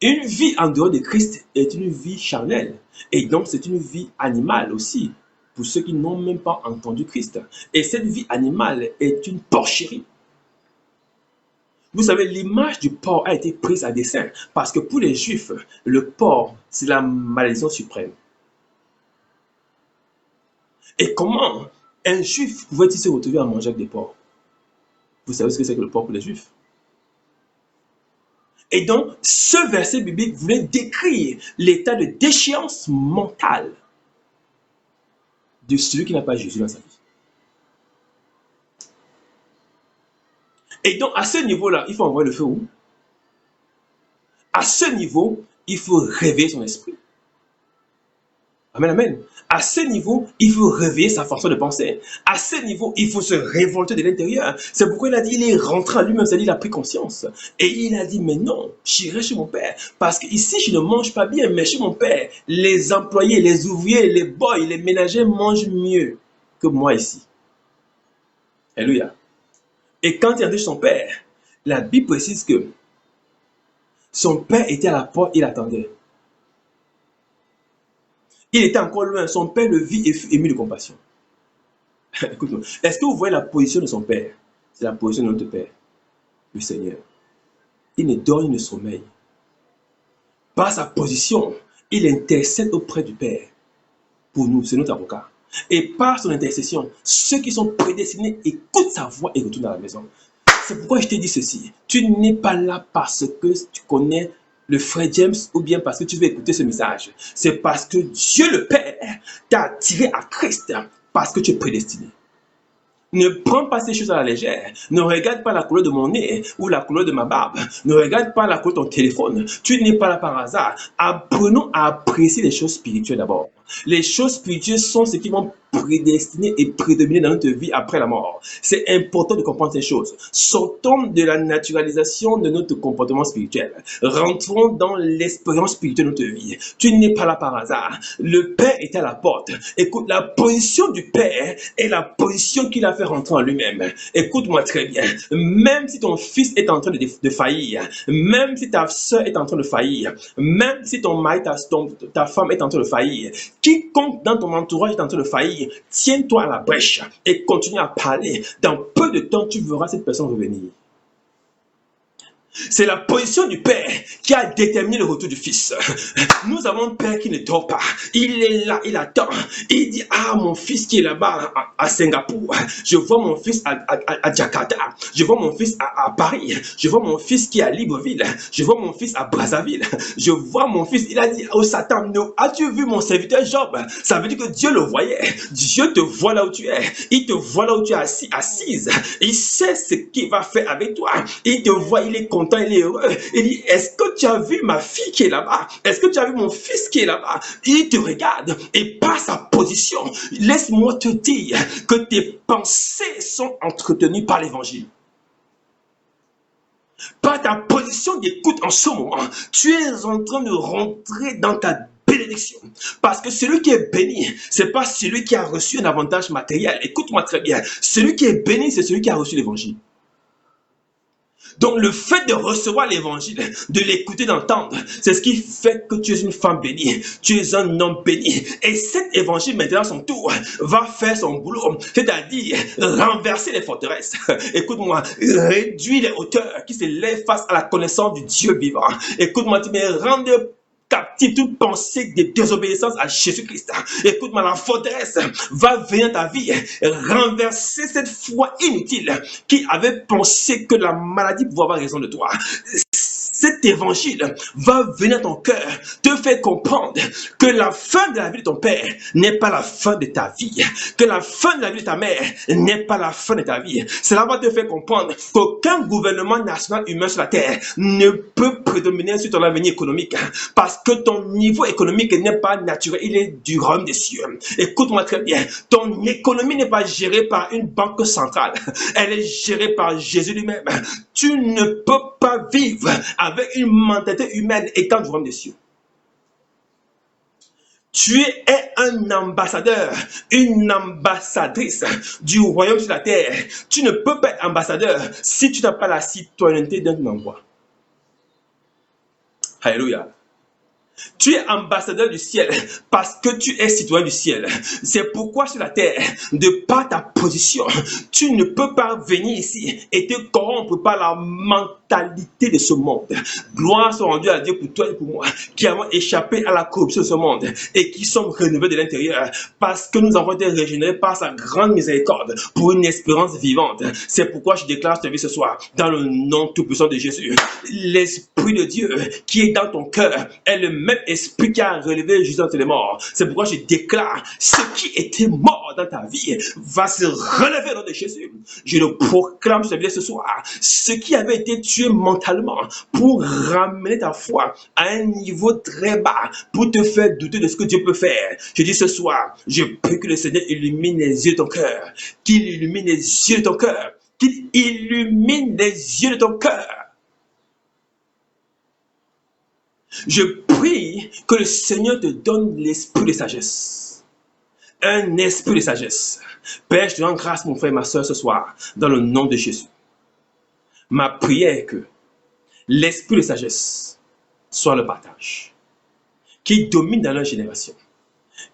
Une vie en dehors de Christ est une vie charnelle. Et donc c'est une vie animale aussi, pour ceux qui n'ont même pas entendu Christ. Et cette vie animale est une porcherie. Vous savez, l'image du porc a été prise à dessein parce que pour les Juifs, le porc, c'est la malédiction suprême. Et comment un Juif pouvait-il se retrouver à manger avec des porcs? Vous savez ce que c'est que le porc pour les Juifs? Et donc, ce verset biblique voulait décrire l'état de déchéance mentale de celui qui n'a pas Jésus dans sa vie. Et donc, à ce niveau-là, il faut envoyer le feu où? À ce niveau, il faut réveiller son esprit. Amen, amen. À ce niveau, il faut réveiller sa façon de penser. À ce niveau, il faut se révolter de l'intérieur. C'est pourquoi il a dit, il est rentré en lui-même, c'est-à-dire il a pris conscience. Et il a dit, mais non, j'irai chez mon père. Parce qu'ici, je ne mange pas bien, mais chez mon père, les employés, les ouvriers, les boys, les ménagers mangent mieux que moi ici. Alléluia. Et quand il a dit son père, la Bible précise que son père était à la porte, il attendait. Il était encore loin, son père le vit et fut ému de compassion. Écoute-moi, est-ce que vous voyez la position de son père? C'est la position de notre père, le Seigneur. Il ne dort, il ne sommeille. Par sa position, il intercède auprès du Père. Pour nous, c'est notre avocat. Et par son intercession, ceux qui sont prédestinés écoutent sa voix et retournent à la maison. C'est pourquoi je t'ai dit ceci. Tu n'es pas là parce que tu connais le frère James ou bien parce que tu veux écouter ce message. C'est parce que Dieu le Père t'a attiré à Christ parce que tu es prédestiné. Ne prends pas ces choses à la légère. Ne regarde pas la couleur de mon nez ou la couleur de ma barbe. Ne regarde pas la couleur de ton téléphone. Tu n'es pas là par hasard. Apprenons à apprécier les choses spirituelles d'abord. Les choses spirituelles sont ce qui vont prédestiner et prédominer dans notre vie après la mort. C'est important de comprendre ces choses. Sortons de la naturalisation de notre comportement spirituel. Rentrons dans l'expérience spirituelle de notre vie. Tu n'es pas là par hasard. Le Père est à la porte. Écoute, la position du Père est la position qu'il a fait rentrer en lui-même. Écoute-moi très bien. Même si ton fils est en train de faillir, même si ta soeur est en train de faillir, même si ton mari, ta femme est en train de faillir, quiconque dans ton entourage est en train de faillir, tiens-toi à la brèche et continue à parler. Dans peu de temps, tu verras cette personne revenir. C'est la position du Père qui a déterminé le retour du Fils. Nous avons un Père qui ne dort pas. Il est là, il attend. Il dit, ah, mon fils qui est là-bas à Singapour. Je vois mon fils à Jakarta. Je vois mon fils à Paris. Je vois mon fils qui est à Libreville. Je vois mon fils à Brazzaville. Je vois mon fils. Il a dit au Satan, no, as-tu vu mon serviteur Job? Ça veut dire que Dieu le voyait. Dieu te voit là où tu es. Il te voit là où tu es assise. Il sait ce qu'il va faire avec toi. Il te voit, il est content. Il est heureux. Il dit, est-ce que tu as vu ma fille qui est là-bas? Est-ce que tu as vu mon fils qui est là-bas? Il te regarde et par sa position, laisse-moi te dire que tes pensées sont entretenues par l'évangile. Par ta position d'écoute en ce moment, tu es en train de rentrer dans ta bénédiction. Parce que celui qui est béni, ce n'est pas celui qui a reçu un avantage matériel. Écoute-moi très bien. Celui qui est béni, c'est celui qui a reçu l'évangile. Donc le fait de recevoir l'évangile, de l'écouter, d'entendre, c'est ce qui fait que tu es une femme bénie, tu es un homme béni. Et cet évangile maintenant à son tour va faire son boulot, c'est-à-dire renverser les forteresses. Écoute-moi, réduire les hauteurs qui se lèvent face à la connaissance du Dieu vivant. Écoute-moi, tu me rendre captive toute pensée de désobéissance à Jésus-Christ. Écoute-moi, la forteresse va venir dans ta vie, renverser cette foi inutile qui avait pensé que la maladie pouvait avoir raison de toi. Cet évangile va venir dans ton cœur, te faire comprendre que la fin de la vie de ton père n'est pas la fin de ta vie, que la fin de la vie de ta mère n'est pas la fin de ta vie. Cela va te faire comprendre qu'aucun gouvernement national humain sur la terre ne peut prédominer sur ton avenir économique, parce que ton niveau économique n'est pas naturel, il est du royaume des cieux. Écoute-moi très bien, ton économie n'est pas gérée par une banque centrale, elle est gérée par Jésus lui-même. Tu ne peux pas vivre avec une mentalité humaine étant du royaume des cieux. Tu es un ambassadeur, une ambassadrice du royaume sur la terre. Tu ne peux pas être ambassadeur si tu n'as pas la citoyenneté d'un endroit. Alléluia. Tu es ambassadeur du ciel parce que tu es citoyen du ciel. C'est pourquoi sur la terre, de par ta position, tu ne peux pas venir ici et te corrompre par la mentalité de ce monde. Gloire soit rendue à Dieu pour toi et pour moi, qui avons échappé à la corruption de ce monde et qui sommes renouvelés de l'intérieur parce que nous avons été régénérés par sa grande miséricorde pour une espérance vivante. C'est pourquoi je déclare cette vie ce soir, dans le nom tout-puissant de Jésus. L'Esprit de Dieu qui est dans ton cœur est le même esprit qui a relevé Jésus entre les morts. C'est pourquoi je déclare, ce qui était mort dans ta vie va se relever au nom de Jésus. Je le proclame ce soir. Ce qui avait été tué mentalement pour ramener ta foi à un niveau très bas, pour te faire douter de ce que Dieu peut faire. Je dis ce soir, je prie que le Seigneur illumine les yeux de ton cœur, qu'il illumine les yeux de ton cœur, qu'il illumine les yeux de ton cœur. Je prie que le Seigneur te donne l'esprit de sagesse. Un esprit de sagesse. Père, je te rends grâce, mon frère et ma soeur, ce soir, dans le nom de Jésus. Ma prière est que l'esprit de sagesse soit le partage, qui domine dans leur génération.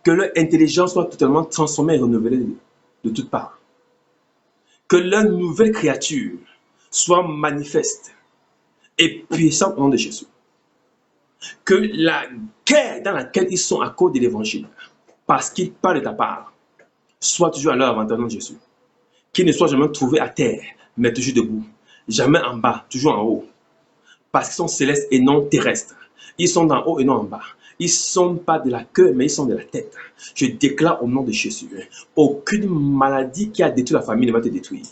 Que leur intelligence soit totalement transformée et renouvelée de toutes parts. Que leur nouvelle créature soit manifeste et puissante au nom de Jésus. Que la guerre dans laquelle ils sont à cause de l'évangile, parce qu'ils parlent de ta part, soit toujours à leur avantage de Jésus. Qu'ils ne soient jamais trouvés à terre, mais toujours debout. Jamais en bas, toujours en haut. Parce qu'ils sont célestes et non terrestres. Ils sont d'en haut et non en bas. Ils ne sont pas de la queue, mais ils sont de la tête. Je déclare au nom de Jésus, aucune maladie qui a détruit la famille ne va te détruire.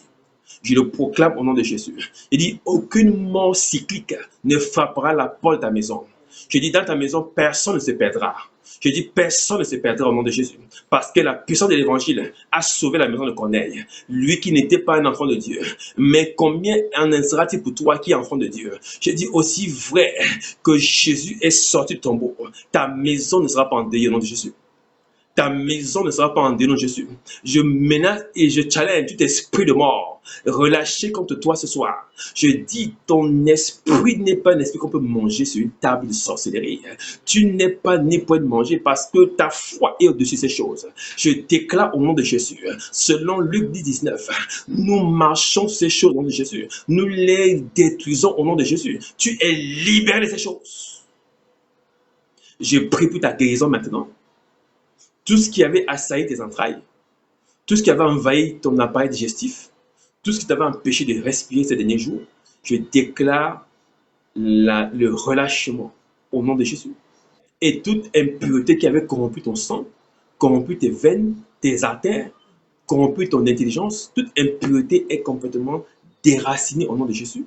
Je le proclame au nom de Jésus. Il dit, aucune mort cyclique ne frappera la porte de ta maison. Je dis, dans ta maison, personne ne se perdra. Je dis, personne ne se perdra au nom de Jésus. Parce que la puissance de l'évangile a sauvé la maison de Corneille. Lui qui n'était pas un enfant de Dieu. Mais combien en sera-t-il pour toi qui es enfant de Dieu? Je dis, aussi vrai que Jésus est sorti du tombeau, ta maison ne sera pas endeuillée au nom de Jésus. Ta maison ne sera pas en dénom Jésus. Je menace et je challenge tout esprit de mort relâché contre toi ce soir. Je dis, ton esprit n'est pas un esprit qu'on peut manger sur une table de sorcellerie. Tu n'es pas né pour être mangé parce que ta foi est au-dessus de ces choses. Je déclare au nom de Jésus, selon Luc 10, 19, nous marchons sur ces choses au nom de Jésus. Nous les détruisons au nom de Jésus. Tu es libéré de ces choses. Je prie pour ta guérison maintenant. Tout ce qui avait assailli tes entrailles, tout ce qui avait envahi ton appareil digestif, tout ce qui t'avait empêché de respirer ces derniers jours, je déclare le relâchement au nom de Jésus. Et toute impureté qui avait corrompu ton sang, corrompu tes veines, tes artères, corrompu ton intelligence, toute impureté est complètement déracinée au nom de Jésus.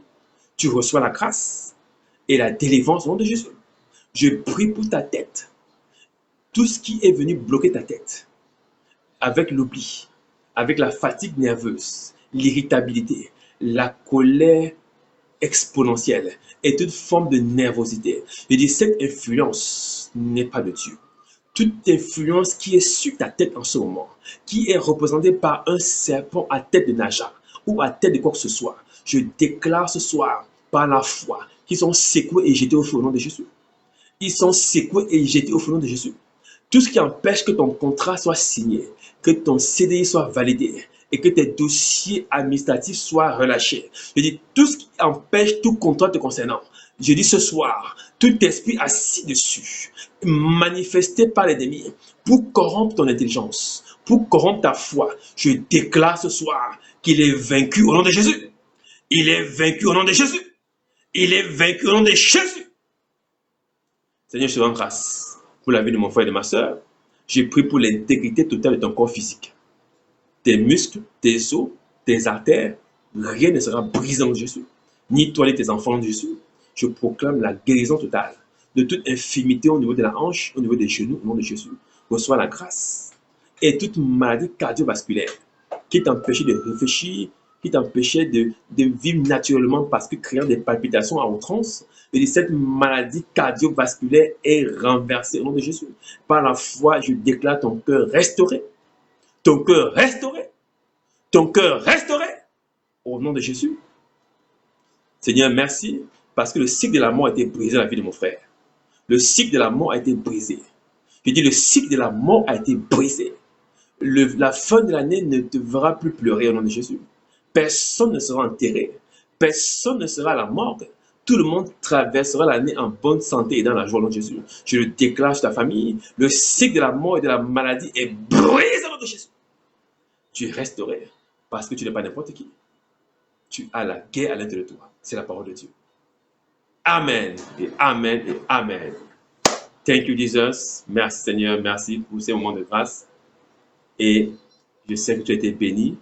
Tu reçois la grâce et la délivrance au nom de Jésus. Je prie pour ta tête. Tout ce qui est venu bloquer ta tête, avec l'oubli, avec la fatigue nerveuse, l'irritabilité, la colère exponentielle et toute forme de nervosité. Je dis, cette influence n'est pas de Dieu. Toute influence qui est sur ta tête en ce moment, qui est représentée par un serpent à tête de naja ou à tête de quoi que ce soit, je déclare ce soir, par la foi, qu'ils sont secoués et jetés au feu au nom de Jésus. Ils sont secoués et jetés au feu au nom de Jésus. Tout ce qui empêche que ton contrat soit signé, que ton CDI soit validé et que tes dossiers administratifs soient relâchés. Je dis tout ce qui empêche tout contrat te concernant. Je dis ce soir, tout esprit assis dessus, manifesté par l'ennemi, pour corrompre ton intelligence, pour corrompre ta foi, je déclare ce soir qu'il est vaincu au nom de Jésus. Il est vaincu au nom de Jésus. Il est vaincu au nom de Jésus. Seigneur, je te rends grâce pour la vie de mon frère et de ma soeur. J'ai prié pour l'intégrité totale de ton corps physique. Tes muscles, tes os, tes artères, rien ne sera brisé en Jésus. Ni toi ni tes enfants en Jésus. Je proclame la guérison totale de toute infirmité au niveau de la hanche, au niveau des genoux, au nom de Jésus. Reçois la grâce. Et toute maladie cardiovasculaire qui t'empêchait de réfléchir, qui t'empêchait de vivre naturellement parce que créant des palpitations à outrance, et cette maladie cardiovasculaire est renversée au nom de Jésus. Par la foi, je déclare ton cœur restauré. Ton cœur restauré. Ton cœur restauré. Au nom de Jésus. Seigneur, merci parce que le cycle de la mort a été brisé dans la vie de mon frère. Le cycle de la mort a été brisé. Je dis, le cycle de la mort a été brisé. La fin de l'année ne te verra plus pleurer au nom de Jésus. Personne ne sera enterré. Personne ne sera à la morgue. Tout le monde traversera l'année en bonne santé et dans la joie au nom de Jésus. Je le déclare sur ta famille. Le cycle de la mort et de la maladie est brisé au nom de Jésus. Tu es restauré parce que tu n'es pas n'importe qui. Tu as la guerre à l'intérieur de toi. C'est la parole de Dieu. Amen et amen et amen. Thank you, Jesus. Merci, Seigneur. Merci pour ces moments de grâce. Et je sais que tu as été béni.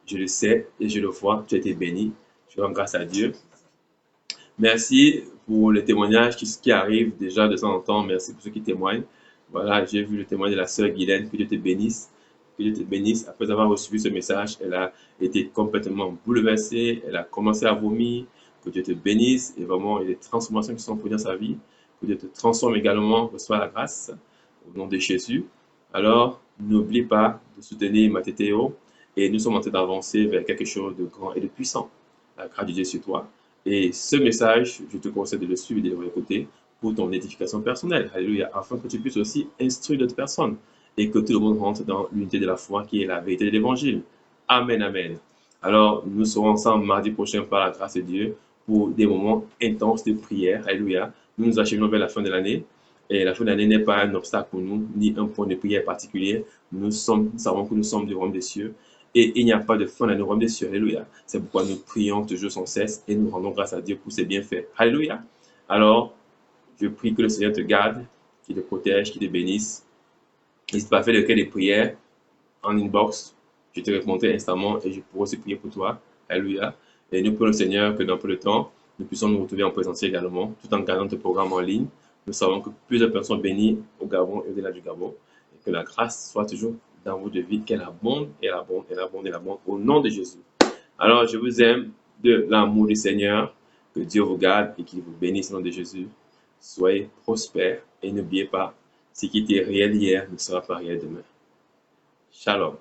Je le sais et je le vois. Tu as été béni. Je rends grâce à Dieu. Merci pour les témoignages qui arrivent déjà de temps en temps. Merci pour ceux qui témoignent. Voilà, j'ai vu le témoignage de la sœur Guylaine. Que Dieu te bénisse. Que Dieu te bénisse. Après avoir reçu ce message, elle a été complètement bouleversée. Elle a commencé à vomir. Que Dieu te bénisse. Et vraiment, il y a des transformations qui sont produites dans sa vie. Que Dieu te transforme également. Reçois la grâce au nom de Jésus. Alors, n'oublie pas de soutenir Matétéo. Et nous sommes en train d'avancer vers quelque chose de grand et de puissant. La grâce de Dieu sur toi. Et ce message, je te conseille de le suivre et de le réécouter pour ton édification personnelle. Alléluia. Afin que tu puisses aussi instruire d'autres personnes et que tout le monde rentre dans l'unité de la foi qui est la vérité de l'évangile. Amen, amen. Alors, nous serons ensemble mardi prochain par la grâce de Dieu pour des moments intenses de prière. Alléluia. Nous nous acheminons vers la fin de l'année. Et la fin de l'année n'est pas un obstacle pour nous, ni un point de prière particulier. Nous savons que nous sommes du royaume des cieux. Et il n'y a pas de fin à nos royaumes des cieux. Alléluia. C'est pourquoi nous prions toujours sans cesse et nous rendons grâce à Dieu pour ses bienfaits. Alléluia. Alors, je prie que le Seigneur te garde, qu'il te protège, qu'il te bénisse. N'hésite pas à faire le recueil des prières en inbox. Je te répondrai instamment et je pourrai aussi prier pour toi. Alléluia. Et nous prions le Seigneur que dans peu de temps, nous puissions nous retrouver en présentiel également, tout en gardant ce programme en ligne. Nous savons que plusieurs personnes sont bénies au Gabon et au-delà du Gabon. Et que la grâce soit toujours dans votre vie, qu'elle abonde, elle abonde, elle abonde, elle abonde, au nom de Jésus. Alors, je vous aime de l'amour du Seigneur. Que Dieu vous garde et qu'il vous bénisse au nom de Jésus. Soyez prospères et n'oubliez pas, ce qui était réel hier ne sera pas réel demain. Shalom.